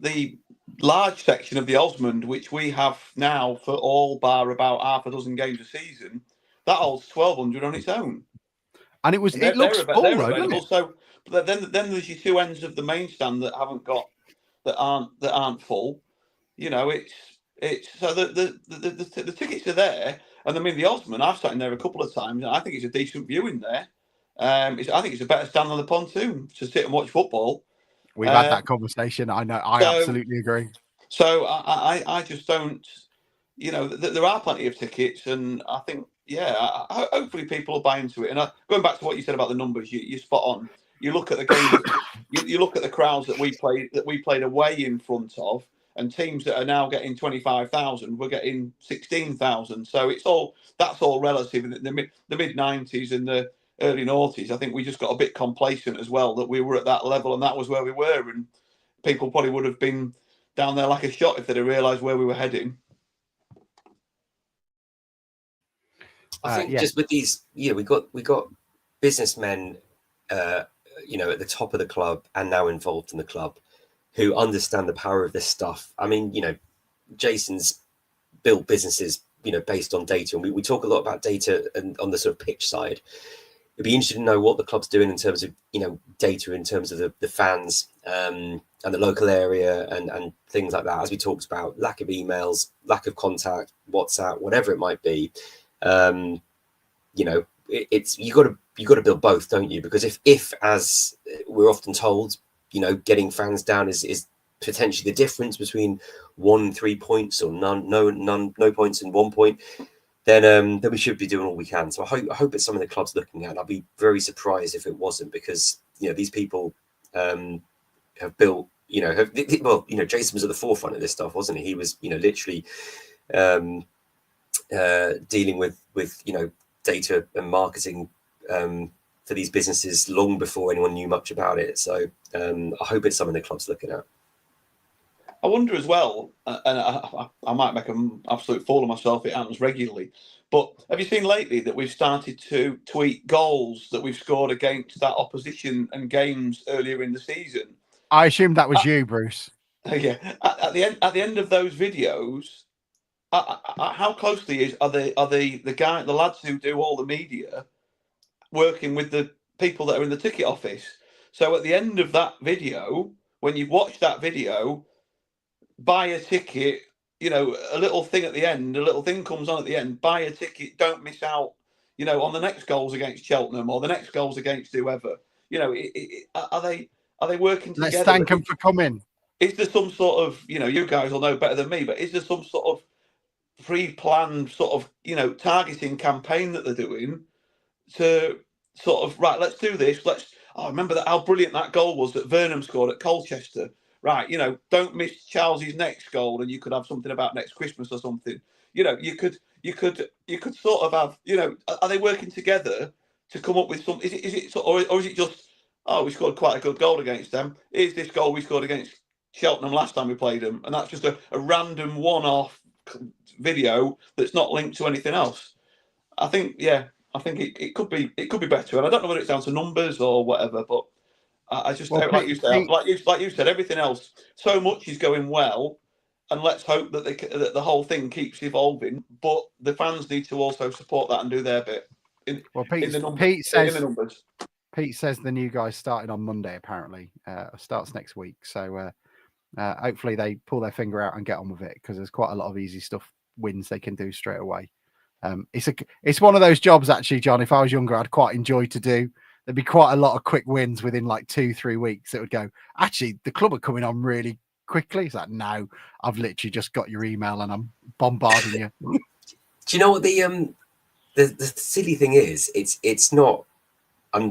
The large section of the Osmond, which we have now for all bar about half a dozen games a season, that holds 1,200 on its own. And it looks full, available. So, but then there's your 2 ends of the main stand that aren't full. It's so the tickets are there, and I mean the Osmond. I've sat in there a couple of times, and I think it's a decent view in there. I think it's a better stand on the pontoon to sit and watch football. We've had that conversation. I know. I absolutely agree. So I just don't. There are plenty of tickets, and I think hopefully people will buy into it. And going back to what you said about the numbers, you're spot on. You look at the games, you look at the crowds that we played away in front of, and teams that are now getting 25,000, we're getting 16,000. So that's all relative. In the mid 90s and the early noughties, I think we just got a bit complacent as well that we were at that level and that was where we were, and people probably would have been down there like a shot if they'd have realised where we were heading. I think just with these, we got businessmen, at the top of the club and now involved in the club, who understand the power of this stuff. I mean, Jason's built businesses, based on data, and we talk a lot about data and on the sort of pitch side. It'd be interesting to know what the club's doing in terms of, data, in terms of the fans and the local area and things like that. As we talked about, lack of emails, lack of contact, WhatsApp, whatever it might be. It's you got to build both, don't you? Because if as we're often told, getting fans down is potentially the difference between 1-3 points or no points and 1 point, then we should be doing all we can. So I hope it's something the club's looking at. I'd be very surprised if it wasn't, because these people have built, Jason was at the forefront of this stuff, wasn't he? He was literally dealing with data and marketing for these businesses long before anyone knew much about it. So I hope it's something the club's looking at. I wonder as well, and I might make an absolute fool of myself. It happens regularly. But have you seen lately that we've started to tweet goals that we've scored against that opposition and games earlier in the season? I assumed that was you, Bruce. Yeah. At the end of those videos, how closely are the lads who do all the media working with the people that are in the ticket office? So at the end of that video, when you've watched that video, buy a ticket, a little thing at the end, a little thing comes on at the end, buy a ticket, don't miss out, on the next goals against Cheltenham or the next goals against whoever. Are they working together? Let's thank them for coming. Is there some sort of, you guys will know better than me, but is there some sort of pre-planned sort of, targeting campaign that they're doing to sort of, right, let's do this. Remember how brilliant that goal was that Vernon scored at Colchester. Right, don't miss Charles's next goal, and you could have something about next Christmas or something. You could sort of have, are they working together to come up with some? Is it or is it just, we scored quite a good goal against them? Here's this goal we scored against Cheltenham last time we played them, and that's just a random one-off video that's not linked to anything else. I think it could be better, and I don't know whether it's down to numbers or whatever, but I just like you said, everything else, so much is going well, and let's hope that that the whole thing keeps evolving. But the fans need to also support that and do their bit. Pete says the new guy's starting on Monday. Apparently, starts next week. So hopefully they pull their finger out and get on with it, because there's quite a lot of easy wins they can do straight away. It's one of those jobs, actually, John. If I was younger, I'd quite enjoy to do. There'd be quite a lot of quick wins within like 2-3 weeks. It would go, actually, the club are coming on really quickly. It's like, no, I've literally just got your email and I'm bombarding you. Do you know what the silly thing is? It's not.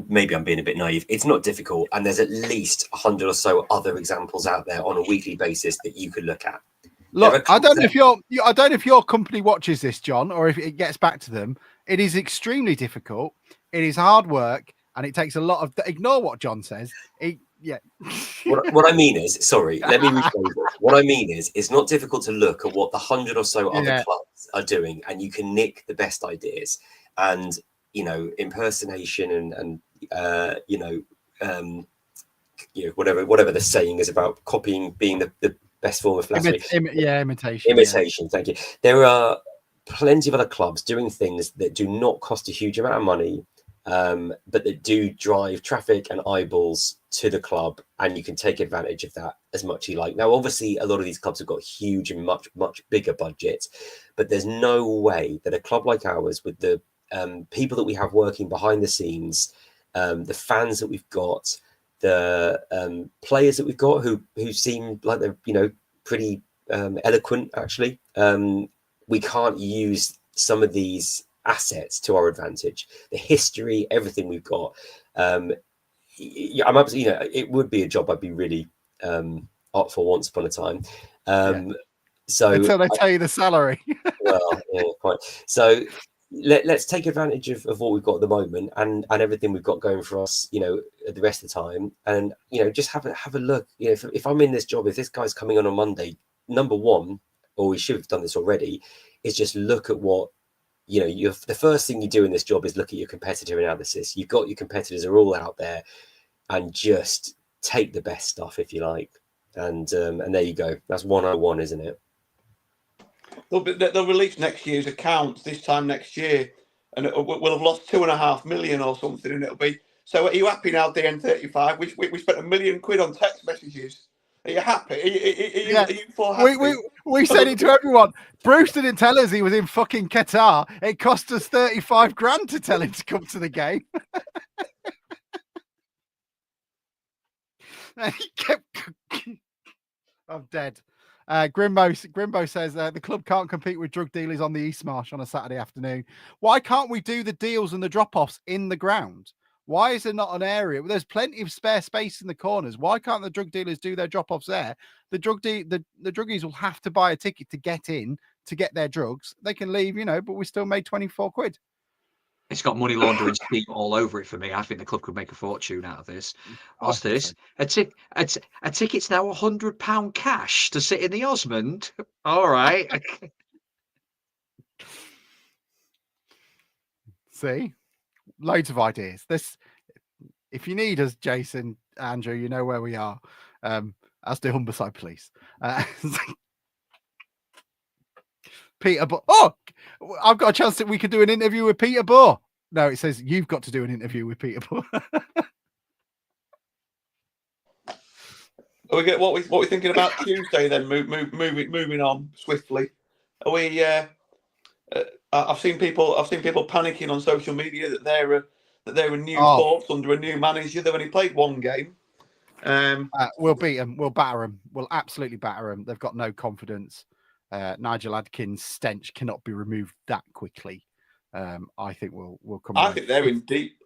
Maybe I'm being a bit naive. It's not difficult, and there's at least 100 or so other examples out there on a weekly basis that you could look at. Look, I don't know if your company watches this, John, or if it gets back to them. It is extremely difficult. It is hard work. And it takes a lot of. Ignore what John says. What I mean is, sorry, let me rephrase it. What I mean is, it's not difficult to look at what the 100 or so other clubs are doing, and you can nick the best ideas. And impersonation and whatever the saying is about copying being the best form of flattery. Imitation. Imitation. Thank you. There are plenty of other clubs doing things that do not cost a huge amount of money. But that do drive traffic and eyeballs to the club, and you can take advantage of that as much as you like. Now, obviously, a lot of these clubs have got huge and much, much bigger budgets, but there's no way that a club like ours, with the people that we have working behind the scenes, the fans that we've got, the players that we've got who seem like they're pretty eloquent, actually, we can't use some of these assets to our advantage. The history, everything we've got. I'm absolutely, it would be a job I'd be really up for once upon a time. So until they tell you the salary. Well, yeah, quite. So let's take advantage of what we've got at the moment and everything we've got going for us, the rest of the time, and just have a look. If I'm in this job, if this guy's coming on Monday, number one, or we should have done this already, is just look at what. The first thing you do in this job is look at your competitor analysis. You've got your competitors are all out there, and just take the best stuff if you like. And there you go. That's 101, isn't it? They'll release next year's accounts this time next year, and we'll have lost 2.5 million or something, and it'll be. So are you happy now, DN35? We spent £1 million on text messages. Are you happy? Are you for happy? We said it to everyone. Bruce didn't tell us he was in fucking Qatar. It cost us 35 grand to tell him to come to the game. And he kept. I'm dead. Grimbo says the club can't compete with drug dealers on the East Marsh on a Saturday afternoon. Why can't we do the deals and the drop-offs in the ground? Why is there not an area? Well, there's plenty of spare space in the corners. Why can't the drug dealers do their drop-offs there? The druggies will have to buy a ticket to get in to get their drugs. They can leave, but we still made 24 quid. It's got money laundering scheme all over it for me. I think the club could make a fortune out of this. What's this? A ticket's now £100 cash to sit in the Osmond. All right. See, loads of ideas. If you need us, Jason, Andrew, you know where we are. As do Humberside Police. Peter, I've got a chance that we could do an interview with Peter Bohr. No, it says you've got to do an interview with Peter Bohr. What we thinking about Tuesday then? Moving on swiftly. Are we? I've seen people panicking on social media that they're a new force under a new manager. They've only played one game. We'll beat them. We'll batter them. We'll absolutely batter them. They've got no confidence. Nigel Adkins' stench cannot be removed that quickly. I think we'll come. I think they're in deep.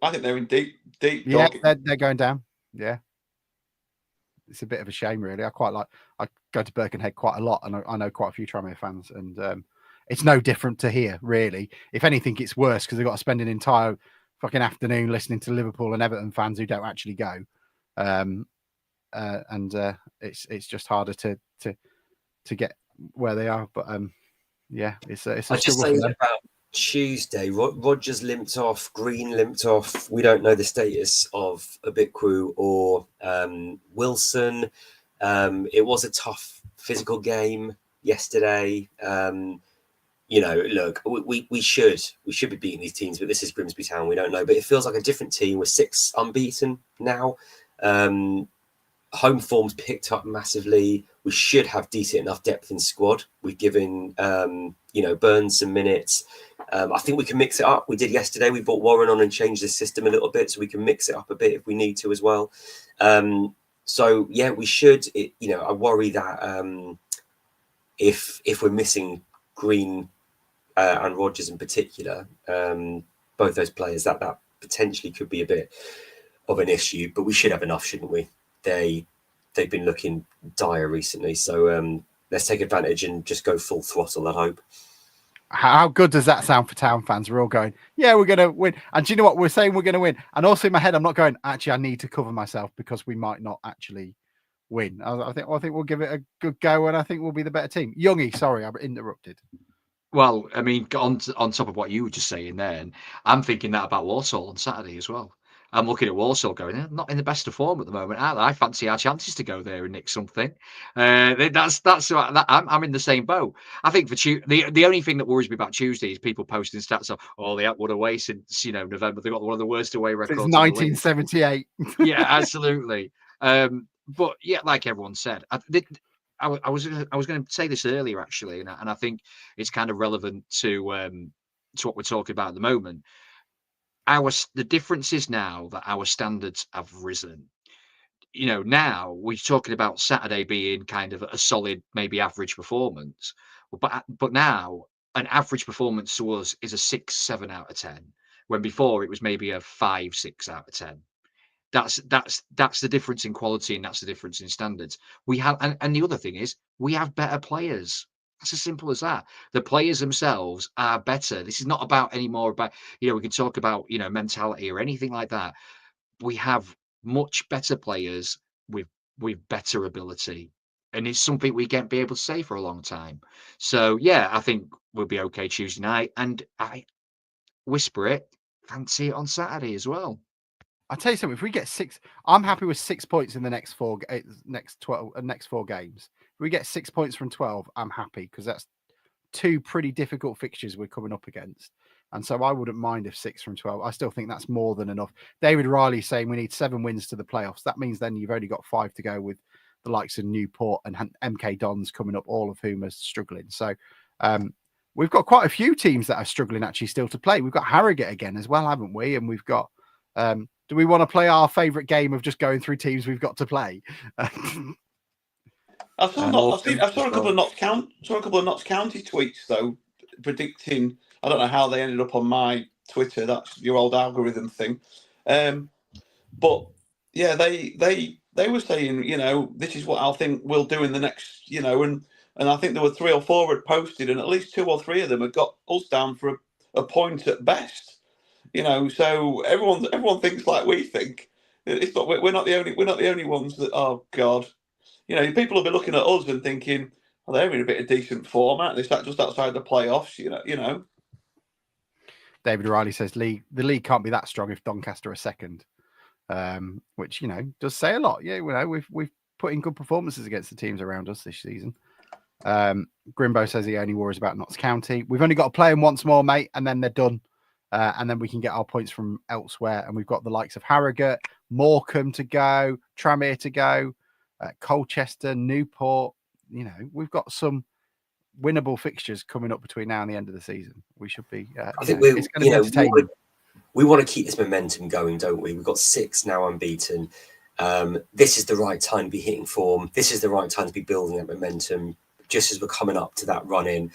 Yeah, they're going down. Yeah, it's a bit of a shame, really. I go to Birkenhead quite a lot, and I know quite a few Tranmere fans, and it's no different to here, really. If anything, it's worse because they've got to spend an entire fucking afternoon listening to Liverpool and Everton fans who don't actually go, and it's just harder to get where they are. But yeah, it's a struggle for them. About Tuesday, Rodgers limped off, Green limped off. We don't know the status of Abikwu or Wilson. It was a tough physical game yesterday. Look, we should be beating these teams, but this is Grimsby Town. We don't know, but it feels like a different team. We're 6 unbeaten now. Home form's picked up massively. We should have decent enough depth in squad. We've given Burns some minutes. I think we can mix it up. We did yesterday. We brought Warren on and changed the system a little bit, so we can mix it up a bit if we need to as well. So yeah, we should. I worry that if we're missing Green and Rodgers in particular, both those players, that potentially could be a bit of an issue. But we should have enough, shouldn't we? They've been looking dire recently, so let's take advantage and just go full throttle, I hope. How good does that sound for Town fans? We're all going, yeah, we're going to win. And do you know what? We're saying we're going to win. And also in my head, I'm not going, actually, I need to cover myself because we might not actually win. I think we'll give it a good go, and I think we'll be the better team. Youngie, sorry, I'm interrupted. Well, I mean, on top of what you were just saying then, I'm thinking that about Walsall on Saturday as well. I'm looking at Walsall going, not in the best of form at the moment. I fancy our chances to go there and nick something. I'm in the same boat. I think for the only thing that worries me about Tuesday is people posting stats of, they haven't won away since November. They've got one of the worst away records. Since 1978. Yeah, absolutely. But yeah, like everyone said, I was going to say this earlier actually, and I think it's kind of relevant to what we're talking about at the moment. The difference is now that our standards have risen. Now we're talking about Saturday being kind of a solid, maybe average performance, but now an average performance to us is a 6-7 out of 10, when before it was maybe a 5-6 out of 10. That's the difference in quality, and that's the difference in standards. We have, and the other thing is we have better players. It's as simple as that. The players themselves are better. This is not about anymore about, we can talk about, mentality or anything like that. We have much better players with better ability. And it's something we can't be able to say for a long time. So, yeah, I think we'll be okay Tuesday night. And I whisper it, fancy it on Saturday as well. I'll tell you something. If we get 6, I'm happy with 6 points in the next 4 games. If we get 6 points from 12, I'm happy, because that's 2 pretty difficult fixtures we're coming up against. And so I wouldn't mind if 6 from 12. I still think that's more than enough. David Riley saying we need 7 wins to the playoffs. That means then you've only got 5 to go, with the likes of Newport and MK Dons coming up, all of whom are struggling. So we've got quite a few teams that are struggling actually still to play. We've got Harrogate again as well, haven't we? And we've got... do we want to play our favourite game of just going through teams we've got to play? I saw a couple of Notts County tweets though, predicting. I don't know how they ended up on my Twitter. That's your old algorithm thing. But yeah, they were saying, this is what I think we'll do in the next, and I think there were 3 or 4 had posted, and at least 2 or 3 of them had got us down for a point at best. You know, so everyone thinks like we think. It's not. We're not the only ones that. Oh God, you know, people will be looking at us and thinking, "Oh, they're in a bit of decent form, aren't they? Just outside the playoffs." You know. David Riley says the league can't be that strong if Doncaster are second, which does say a lot. Yeah, we've put in good performances against the teams around us this season. Grimbo says he only worries about Notts County. We've only got to play them once more, mate, and then they're done. And then we can get our points from elsewhere. And we've got the likes of Harrogate, Morecambe to go, Tranmere to go, Colchester, Newport. We've got some winnable fixtures coming up between now and the end of the season. We should be. I think it's going to be entertaining. We want to keep this momentum going, don't we? We've got 6 now unbeaten. This is the right time to be hitting form. This is the right time to be building that momentum, just as we're coming up to that run in.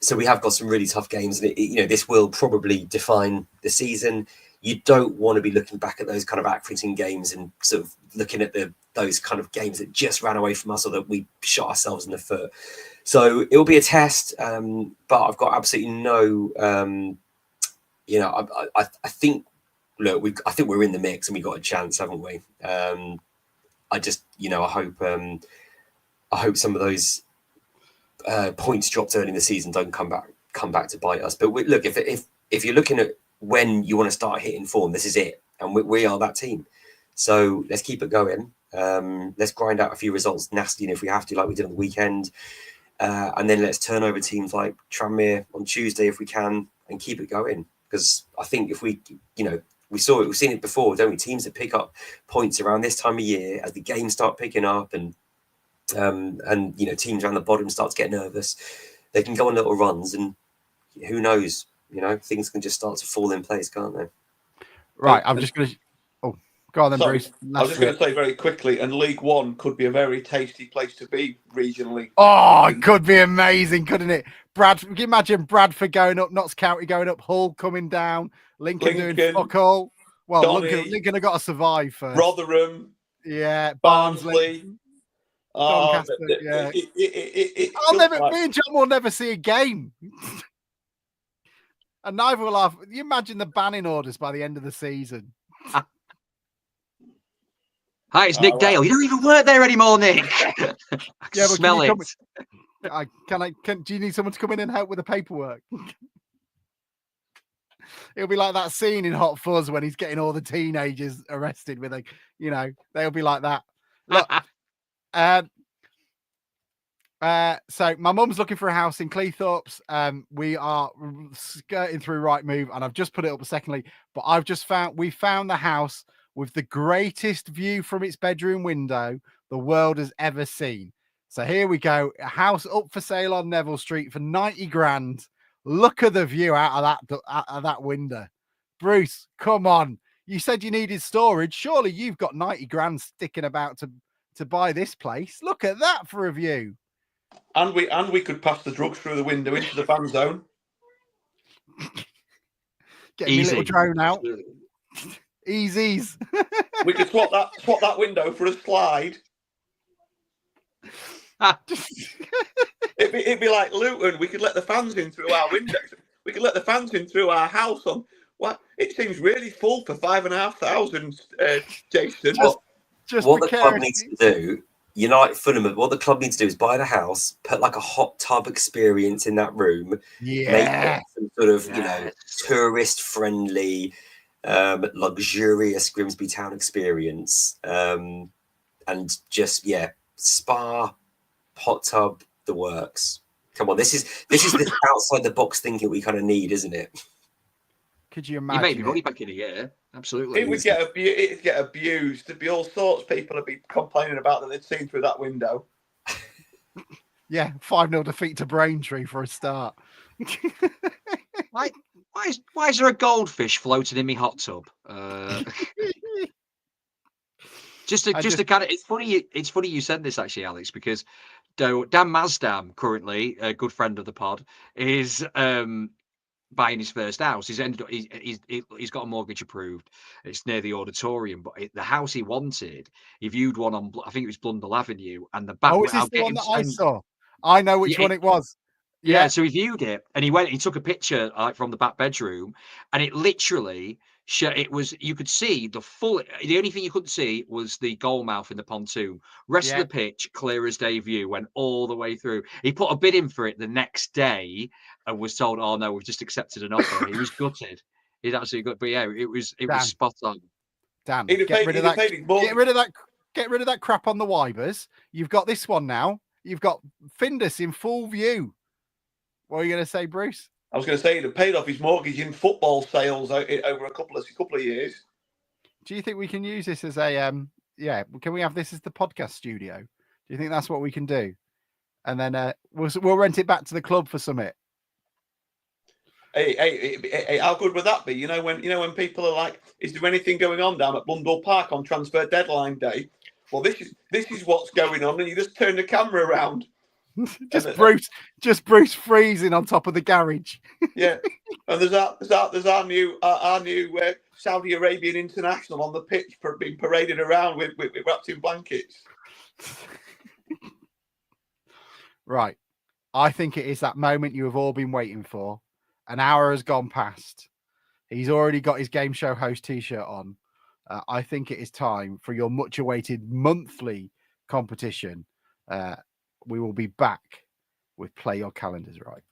So we have got some really tough games, and this will probably define the season. You don't want to be looking back at those kind of Accrington games and sort of looking at those kind of games that just ran away from us or that we shot ourselves in the foot. So it will be a test, but I've got absolutely no. I think. Look, I think we're in the mix and we got a chance, haven't we? I just, I hope some of those points dropped early in the season don't come back to bite us. But look, if you're looking at when you want to start hitting form, this is it, and we are that team. So let's keep it going. Let's grind out a few results nasty, if we have to, like we did on the weekend, and then let's turn over teams like Tranmere on Tuesday if we can, and keep it going. Because I think if we, we've seen it before, don't we? Teams that pick up points around this time of year as the games start picking up, and teams around the bottom start to get nervous. They can go on little runs, and who knows? Things can just start to fall in place, can't they? Right. I'm just going to. Oh, go on then, Sorry, Bruce. I was just going to say very quickly, and League One could be a very tasty place to be regionally. Oh, it could be amazing, couldn't it? Can you imagine Bradford going up, Notts County going up, Hull coming down, Lincoln doing fuck all. Well, Lincoln have got to survive first. Rotherham, yeah, Barnsley. Doncaster, yeah. Me and John will never see a game. And neither will have. You imagine the banning orders by the end of the season. Hi, it's Nick Dale. You don't even work there anymore, Nick. Yeah, but smell it. Do you need someone to come in and help with the paperwork? It'll be like that scene in Hot Fuzz when he's getting all the teenagers arrested with they'll be like that. Look, so my mum's looking for a house in Cleethorpes. We are skirting through Rightmove, and I've just put it up secondly, but we found the house with the greatest view from its bedroom window the world has ever seen. So here we go. A house up for sale on Neville Street for 90 grand. Look at the view out of that window. Bruce, come on. You said you needed storage. Surely you've got 90 grand sticking about to buy this place. Look at that for a view. And we could pass the drugs through the window into the fan zone. Get me a little drone out. Easies. We could swap that window for a slide. It'd be like Luton. We could let the fans in through our windows. We could let the fans in through our house. It seems really full for 5,500. Jason. What the club needs to do, Fulham. What the club needs to do is buy the house, put like a hot tub experience in that room. Yeah. Make it some sort of tourist friendly, luxurious Grimsby town experience, and just spa, hot tub, the works. Come on, this is this outside the box thinking we kind of need, isn't it? Could you imagine? You made me money back in a year. Absolutely. It'd get abused. There'd be all sorts of people would be complaining about that they'd seen through that window. Yeah, 5-0 defeat to Braintree for a start. Why is there a goldfish floating in my hot tub? Just to kind of, it's funny you said this actually, Alex, because Dan Mazdam, currently a good friend of the pod, is buying his first house. He's got a mortgage approved. It's near the auditorium, but the house he wanted, he viewed one on, I think it was Blundell Avenue, and the back. Oh, is this the one that I saw? I know which one it was. Yeah, so he viewed it and he took a picture from the back bedroom, and it literally you could see the only thing you couldn't see was the goal mouth in the pontoon. Rest of the pitch, clear as day view, went all the way through. He put a bid in for it the next day and was told, "Oh no, we've just accepted an offer." He was gutted. He's absolutely good. But yeah, it was spot on. Dan, get rid of that crap on the Wybers. You've got this one now. You've got Findus in full view. What are you going to say, Bruce? I was going to say he'd have paid off his mortgage in football sales over a couple of years. Do you think we can use this as a can we have this as the podcast studio? Do you think that's what we can do? And then we'll rent it back to the club for summit. Hey, how good would that be? When people are like, is there anything going on down at Blundell Park on transfer deadline day? Well, this is what's going on, and you just turn the camera around. just Bruce freezing on top of the garage. Yeah, and there's our new Saudi Arabian international on the pitch being paraded around with wrapped in blankets. Right, I think it is that moment you have all been waiting for. An hour has gone past. He's already got his game show host T-shirt on. I think it is time for your much-awaited monthly competition. We will be back with Play Your Calendars Right.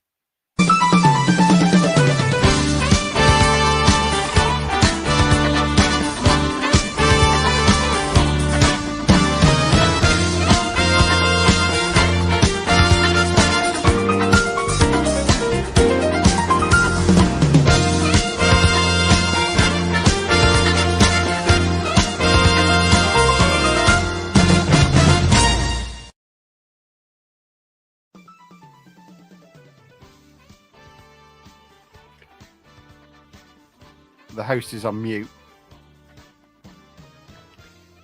The host is on mute.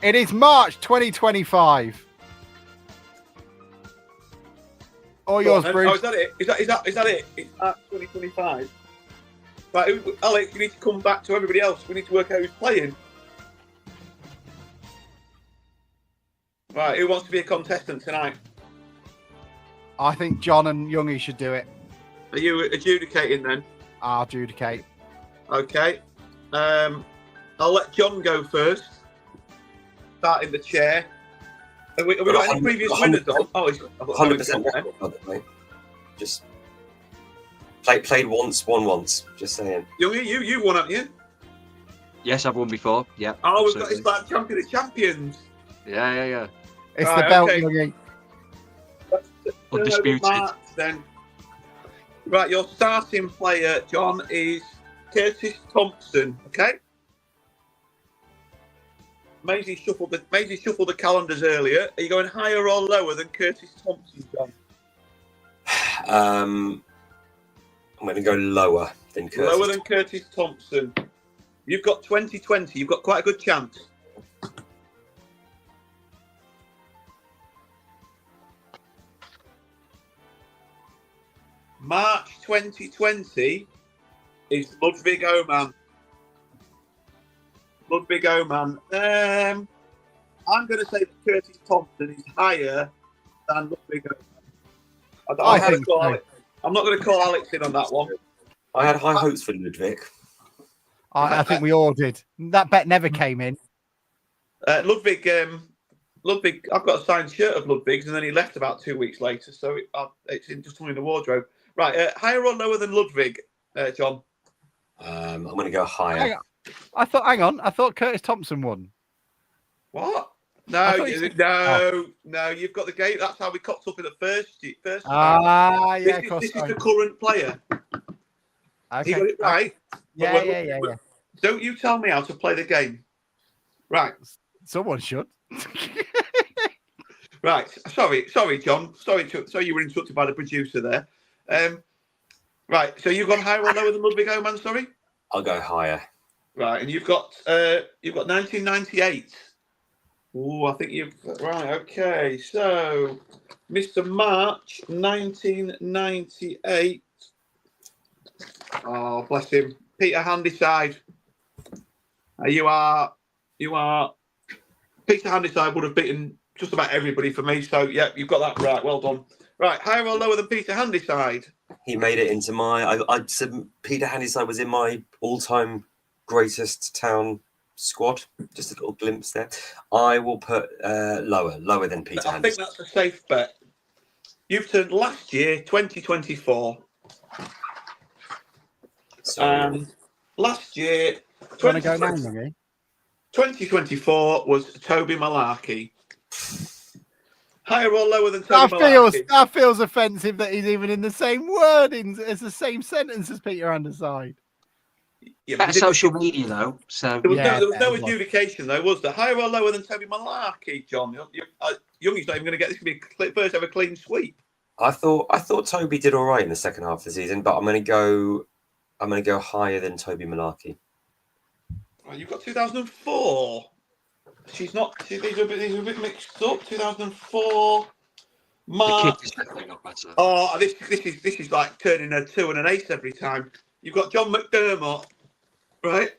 It is March 2025. All yours, Bruce. Oh, is that it? Is that it? It's March 2025. Right, Alex, you need to come back to everybody else. We need to work out who's playing. Right, who wants to be a contestant tonight? I think John and Youngie should do it. Are you adjudicating then? I'll adjudicate. Okay. I'll let John go first. Start in the chair. Have we got any previous winners on? Oh, 100%. Just played once, won once. Just saying. You won, haven't you? Yes, I've won before. Yeah. Oh, we've got it's like champion of champions. Yeah. It's right, the belt, Youngie. Undisputed. Then. Right, your starting player, John, is Curtis Thompson. Okay. Maisie shuffled the calendars earlier. Are you going higher or lower than Curtis Thompson, John? I'm going to go lower than Curtis. Lower than Curtis Thompson. You've got 2020. You've got quite a good chance. March 2020 is Ludwig Oman. I'm going to say that Curtis Thompson is higher than Ludwig Oman. I'm not going to call Alex in on that one. I had high hopes for Ludwig. I think we all did. That bet never came in. Ludwig, I've got a signed shirt of Ludwig's, and then he left about 2 weeks later, so it's just hung in the wardrobe. Right, higher or lower than Ludwig, John? I'm going to go higher. I thought Curtis Thompson won. What? No, you've got the game. That's how we cocked up in the first. Yeah, this is the current player. Okay. He got it right. Yeah. Don't you tell me how to play the game. Right. Someone should. Right. Sorry, John. Sorry you were interrupted by the producer there. Right. So you've gone higher or lower than Ludwig Oman, sorry? I'll go higher. Right, and you've got 1998. Oh, I think you've right. Okay, so Mr. March 1998. Oh, bless him, Peter Handyside. You are Peter Handyside would have beaten just about everybody for me. So yeah, you've got that right. Well done. Right, higher or lower than Peter Handyside? He made it into my. I said Peter Handyside was in my all-time greatest town squad. Just a little glimpse there. I will put lower than Peter I think Handyside. that's a safe bet. You've turned last year 2024. Sorry. Last year, Do you want to go now, Youngie? 2024 was Toby Malarkey. Higher or lower than Toby Malarkey? That feels offensive that he's even in the same wording as the same sentence as Peter Underside. Yeah, Better social media though. So there was Yeah, no adjudication though, was there? Higher or lower than Toby Malarkey, John? Youngie's not even going to get this. Going to be first ever clean sweep. I thought Toby did all right in the second half of the season, but I'm going to go higher than Toby Malarkey. Oh, you've got 2004. She's not. These are a bit mixed up. 2004. the kid is definitely not better. Oh, this is like turning a 2 and an ace every time. You've got John McDermott, right?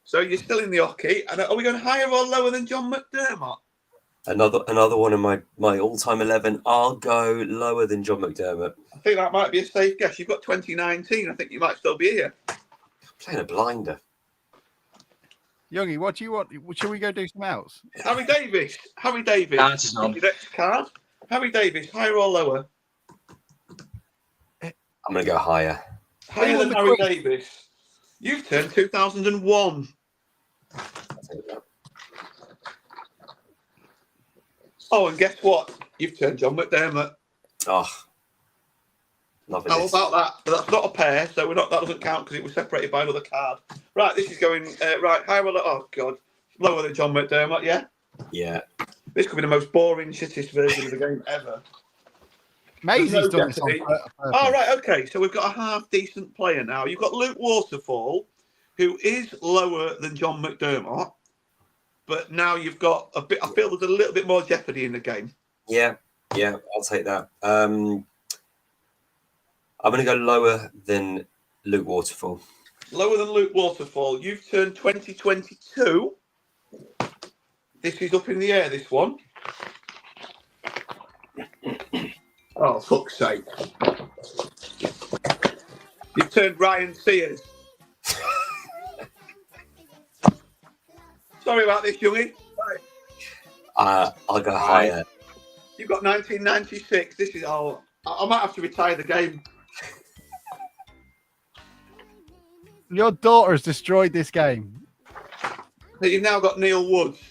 So you're still in the hockey. And are we going higher or lower than John McDermott? Another one of my all-time 11. I'll go lower than John McDermott. I think that might be a safe guess. You've got 2019. I think you might still be here. I'm playing a blinder. Youngie, what do you want? Shall we go do something else? Harry Davis. That's his on. Your next card. Harry Davis, higher or lower? I'm going to go higher. Higher than Harry Davis. You've turned 2001. I'll take that. Oh, and guess what? You've turned John McDermott. Oh, loving How this. about that? But that's not a pair, so that doesn't count because it was separated by another card. Right, this is going right. Higher or lower? Oh God, lower than John McDermott. Yeah. Yeah. This could be the most boring, shittest version of the game ever. Maisie's There's no done this on jeopardy. purpose. Oh, right, okay. So we've got a half-decent player now. You've got Luke Waterfall, who is lower than John McDermott, but now you've got a bit. I feel there's a little bit more jeopardy in the game. Yeah, I'll take that. I'm going to go lower than Luke Waterfall. Lower than Luke Waterfall. You've turned 2022. This is up in the air, this one. Oh, fuck's sake. You've turned Ryan Sears. Sorry about this, Youngie. Right. I'll go higher. You've got 1996. This is all. I might have to retire the game. Your daughter has destroyed this game. But you've now got Neil Woods.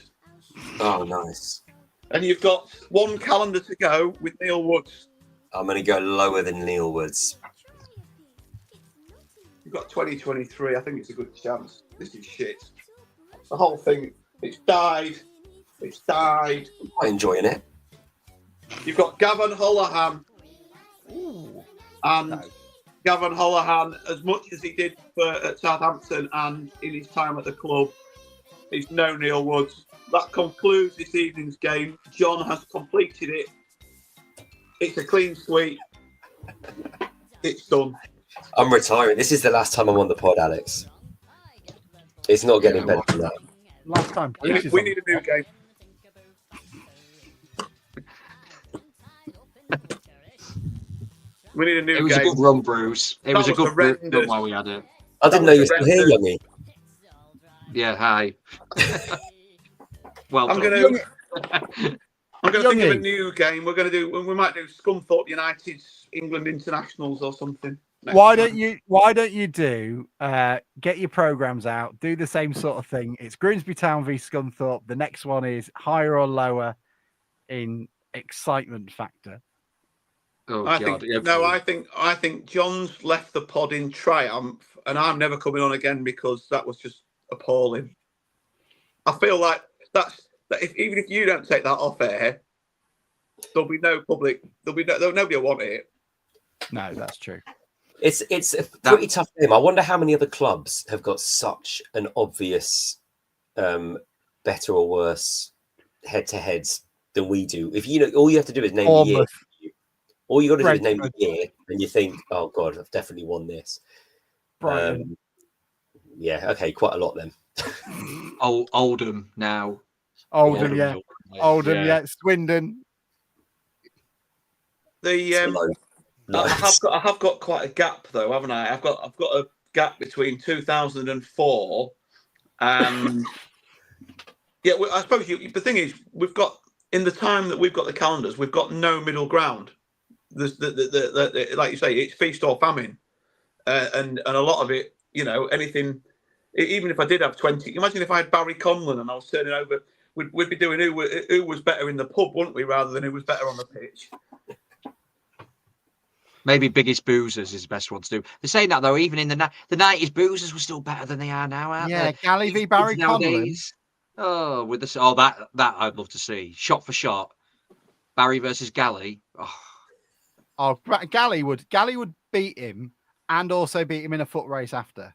Oh, nice. And you've got one calendar to go with Neil Woods. I'm going to go lower than Neil Woods. You've got 2023. I think it's a good chance. This is shit. The whole thing, it's died. It's died. I'm quite enjoying it. You've got Gavin Holohan. And Gavin Holohan, as much as he did at Southampton and in his time at the club, he's no Neil Woods. That concludes this evening's game. John has completed it. It's a clean sweep. It's done. I'm retiring. This is the last time I'm on the pod, Alex. It's not getting better than that. Last time. We need a new game. We need a new game. It was a good run, Bruce. It was a good horrendous. run while we had it. I didn't know you were still here, Youngie. Yeah, hi. Well I'm done. going to think of a new game. We might do Scunthorpe United's England Internationals or something. Why don't you do get your programs out, do the same sort of thing. It's Grimsby Town v Scunthorpe. The next one is higher or lower in excitement factor. Oh, I God. think John's left the pod in triumph, and I'm never coming on again because that was just appalling. I feel like even if you don't take that off air, there'll be no public. Nobody will want it. No, that's true. It's a pretty tough game. I wonder how many other clubs have got such an obvious better or worse head-to-heads than we do. If all you have to do is name the year. All you got to do is name the year, and you think, "Oh God, I've definitely won this." Yeah, okay, quite a lot then. Oldham now. Oldham, yeah. Swindon. I have got quite a gap though, haven't I? I've got a gap between 2004 and yeah. I suppose the thing is, we've got in the time that we've got the calendars, we've got no middle ground. There's like you say, it's feast or famine, and a lot of it, anything. Even if I did have 20, imagine if I had Barry Conlon and I was turning over, we'd be doing who was better in the pub, wouldn't we, rather than who was better on the pitch. Maybe Biggest Boozers is the best one to do. They're saying that though, even in the 90s, Boozers were still better than they are now, aren't they? Yeah, Galley v Barry Conlon. Oh, with this, that I'd love to see. Shot for shot, Barry versus Galley. Galley would beat him and also beat him in a foot race after,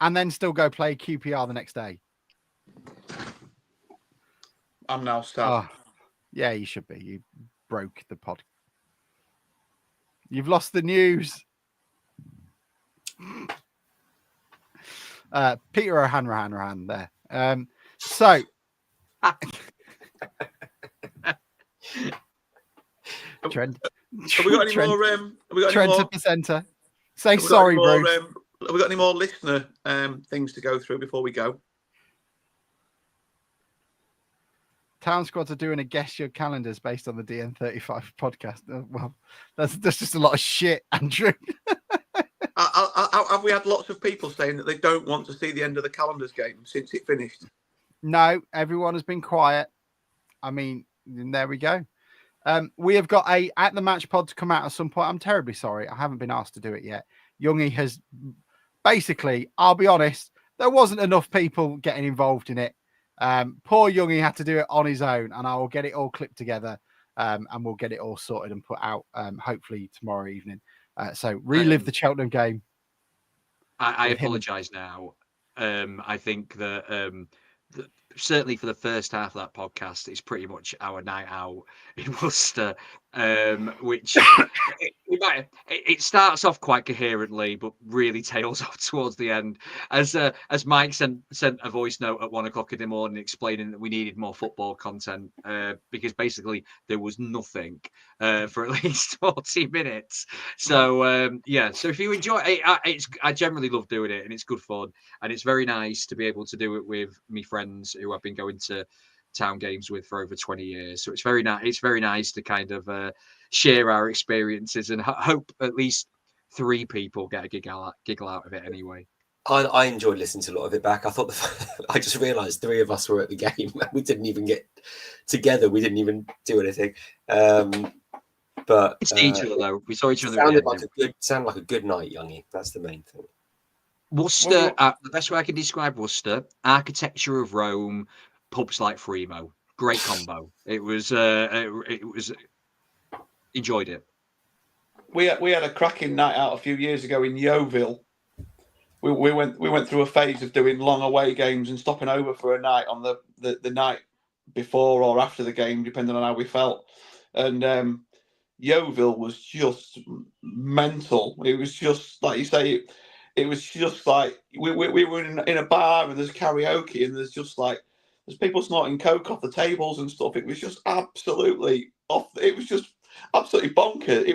and then still go play QPR the next day. I'm now sad. Oh, yeah, you should be. You broke the pod. You've lost the news. Peter O'Hanrahan there. So Trent. Have we got any more? Have we got Trent any more? at the centre. Say sorry, Bruce. Have we got any more listener things to go through before we go? Town squads are doing a guess your calendars based on the DN35 podcast. Well, that's just a lot of shit, Andrew. Have we had lots of people saying that they don't want to see the end of the calendars game since it finished? No, everyone has been quiet. I mean, there we go. We have got a at the match pod to come out at some point. I'm terribly sorry. I haven't been asked to do it yet. Youngie has basically, I'll be honest, there wasn't enough people getting involved in it. Poor Youngie had to do it on his own, and I will get it all clipped together and we'll get it all sorted and put out hopefully tomorrow evening. So relive the Cheltenham game. I apologise now. I think that certainly for the first half of that podcast, it's pretty much our night out in Worcester, which it starts off quite coherently, but really tails off towards the end. As Mike sent a voice note at 1 o'clock in the morning explaining that we needed more football content because basically there was nothing for at least 40 minutes. So so if you enjoy it, I generally love doing it and it's good fun and it's very nice to be able to do it with me friends who I've been going to town games with for over 20 years. So it's very nice. It's very nice to kind of share our experiences and hope at least 3 people get a giggle out of it anyway. I enjoyed listening to a lot of it back. I just realised 3 of us were at the game. We didn't even get together. We didn't even do anything. But it's each other though. We saw each other. Sounded like a good night, Youngie. That's the main thing. Worcester, the best way I can describe Worcester: architecture of Rome, pubs like Fremo. Great combo. It was enjoyed it. We had a cracking night out a few years ago in Yeovil. We went through a phase of doing long away games and stopping over for a night on the night before or after the game, depending on how we felt. And Yeovil was just mental. It was just like you say. It was just like we were in a bar and there's karaoke and there's people snorting coke off the tables and stuff. It was just absolutely off. It was just absolutely bonkers.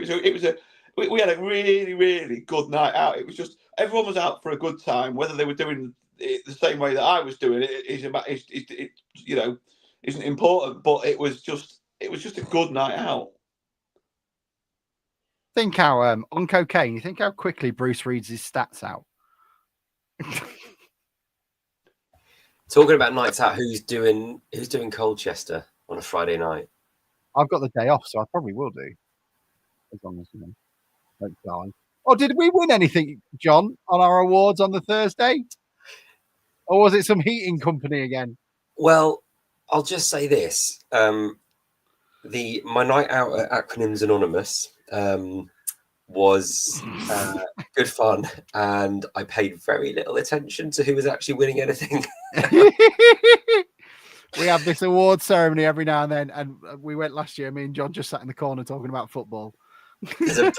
We had a really, really good night out. It was just everyone was out for a good time. Whether they were doing it the same way that I was doing it isn't important. But it was just a good night out. Think how on cocaine. You think how quickly Bruce reads his stats out. Talking about nights out, who's doing Colchester on a Friday night? I've got the day off, so I probably will do. As long as don't die. Oh, did we win anything, John, on our awards on the Thursday? Or was it some heating company again? Well, I'll just say this: my night out at Acronyms Anonymous was good fun, and I paid very little attention to who was actually winning anything. We have this award ceremony every now and then, and we went last year. Me and John just sat in the corner talking about football. There's a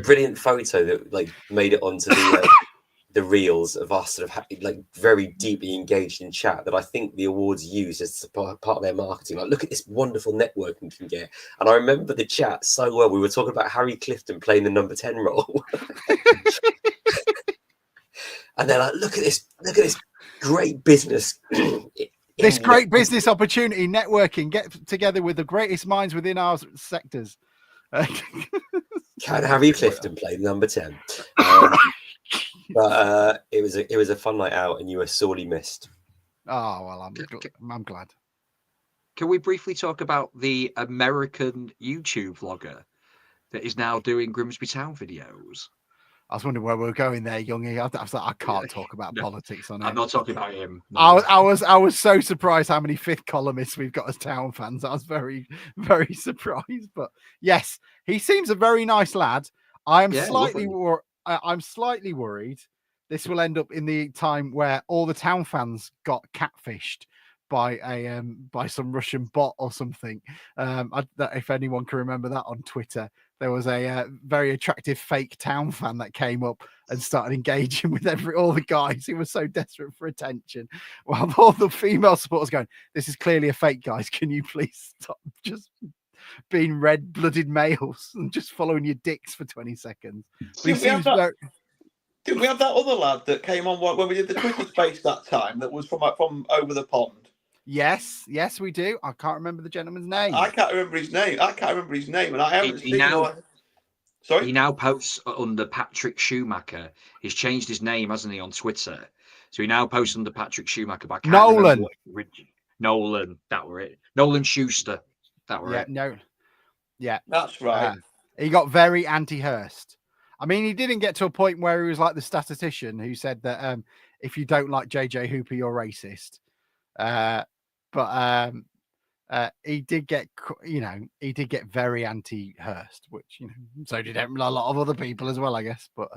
brilliant photo that made it onto the the reels of us sort of like very deeply engaged in chat that I think the awards use as part of their marketing. Like, look at this wonderful networking you can get. And I remember the chat so well. We were talking about Harry Clifton playing the number 10 role. And they're like, look at this great business. This great business opportunity, networking, get together with the greatest minds within our sectors. Can Harry Clifton play number 10? But it was a fun night out, and you were sorely missed. Oh well, I'm glad. Can we briefly talk about the American YouTube vlogger that is now doing Grimsby Town videos? I was wondering where we were going there, Youngie. I was like, I can't talk about politics on it. I'm not talking about him. No. I was so surprised how many fifth columnists we've got as Town fans. I was very, very surprised. But yes, he seems a very nice lad. I'm slightly worried this will end up in the time where all the Town fans got catfished by some Russian bot or something. If anyone can remember that on Twitter, there was a very attractive fake Town fan that came up and started engaging with all the guys who were so desperate for attention, while all the female supporters going, "This is clearly a fake, guys. Can you please stop just being red-blooded males and just following your dicks for 20 seconds?" Didn't we have that other lad that came on when we did the Twitter space that time that was from over the pond? Yes, we do. I can't remember the gentleman's name. I can't remember his name, and I haven't seen him. Sorry? He now posts under Patrick Schumacher. He's changed his name, hasn't he, on Twitter? So he now posts under Patrick Schumacher. But Nolan. Nolan, that were it. Nolan Schuster, that were it. Yeah, that's right. He got very anti-Hurst. I mean, he didn't get to a point where he was like the statistician who said that if you don't like JJ Hooper, you're racist. But he did get very anti-Hurst, which so did a lot of other people as well, I guess. But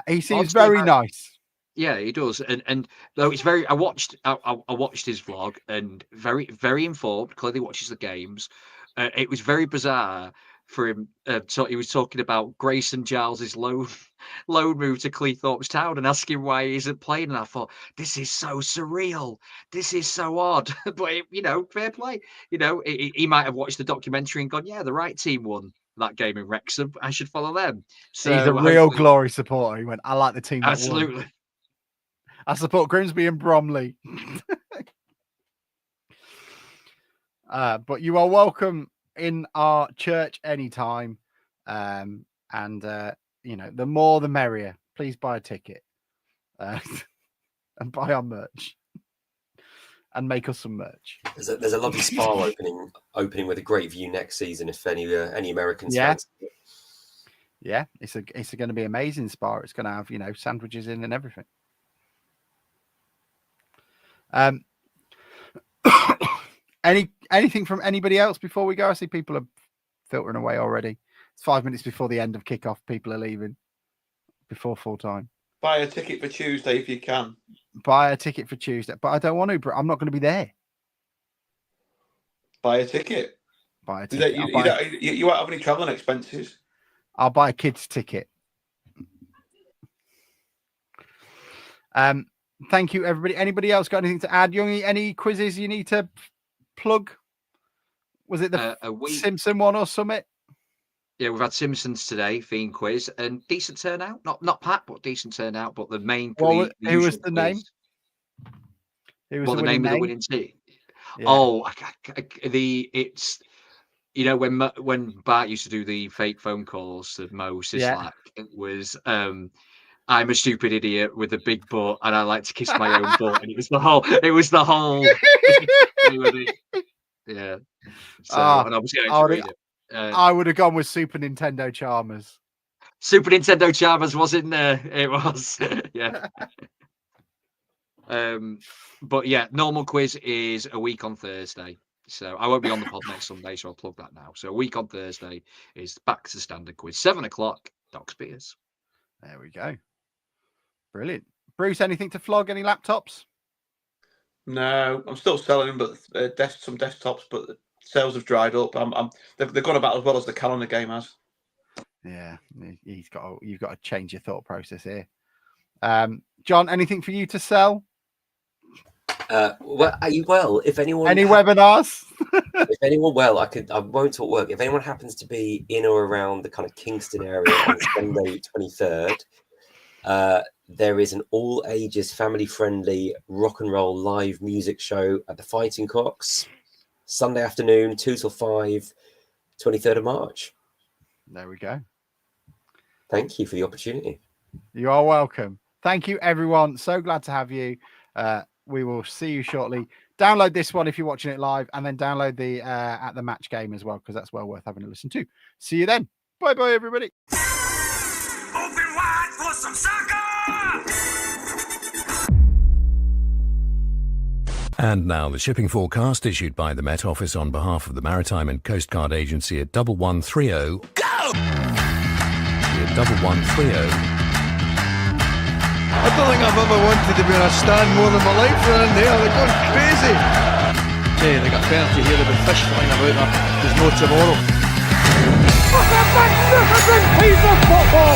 he seems very nice. Yeah, he does, and though it's very. I watched his vlog and very, very informed. Clearly watches the games. It was very bizarre for him. So he was talking about Grayson Giles's loan move to Cleethorpes Town and asking why he isn't playing. And I thought, this is so surreal. This is so odd. But fair play. He might have watched the documentary and gone, yeah, the right team won that game in Wrexham. I should follow them. So he's a real Glory supporter. He went, I like the team that absolutely won. I support Grimsby and Bromley. But you are welcome in our church anytime. The more the merrier. Please buy a ticket and buy our merch and make us some merch. There's a lovely spa opening with a great view next season if any Americans fancy it. Yeah, it's going to be amazing spa. It's going to have sandwiches in and everything. Anything from anybody else before we go? I see people are filtering away already. It's 5 minutes before the end of kickoff. People are leaving before full time. Buy a ticket for Tuesday if you can. Buy a ticket for Tuesday, but I don't want to. I'm not going to be there. Buy a ticket. Buy a ticket. You won't have any travelling expenses. I'll buy a kid's ticket. Thank you, everybody. Anybody else got anything to add? Youngie, any quizzes you need to plug? Was it the Simpson one or Summit? Yeah, we've had Simpsons today, theme quiz, and decent turnout. Not Pat, but decent turnout. But the main quiz. Who was the name? Who was the name of the winning team? Yeah. Oh, it's when Bart used to do the fake phone calls to Mo Sislak, it was I'm a stupid idiot with a big butt and I like to kiss my own butt, and it was the whole yeah. So and obviously I would have gone with Super Nintendo Charmers. Super Nintendo Charmers was in there. It was. Yeah. But yeah, normal quiz is a week on Thursday. So I won't be on the pod next Sunday, so I'll plug that now. So a week on Thursday is back to standard quiz, 7:00, Doc Spears. There we go. Brilliant. Bruce, anything to flog? Any laptops? No, I'm still selling them, but some desktops, but the sales have dried up. They've gone about as well as the calendar game has. Yeah, you've got to change your thought process here. John, anything for you to sell? Well, if anyone webinars, if anyone, I won't talk work. If anyone happens to be in or around the kind of Kingston area on Sunday 23rd, there is an all ages, family friendly rock and roll live music show at the Fighting Cocks, Sunday afternoon, 2 till 5, 23rd of March. There we go. Thank you for the opportunity. You are welcome. Thank you, everyone. So glad to have you. We will see you shortly. Download this one if you're watching it live, and then download the at the match game as well, because that's well worth having a listen to. See you then. Bye bye, everybody. Open wide for some soccer! And now the shipping forecast issued by the Met Office on behalf of the Maritime and Coast Guard Agency at 1130. Go! At 1130. I don't think I've ever wanted to be in a stand more than my life around there. They're going crazy. Hey, they got penalty here. There'll be fish flying about there. There's no tomorrow. What a magnificent piece of football!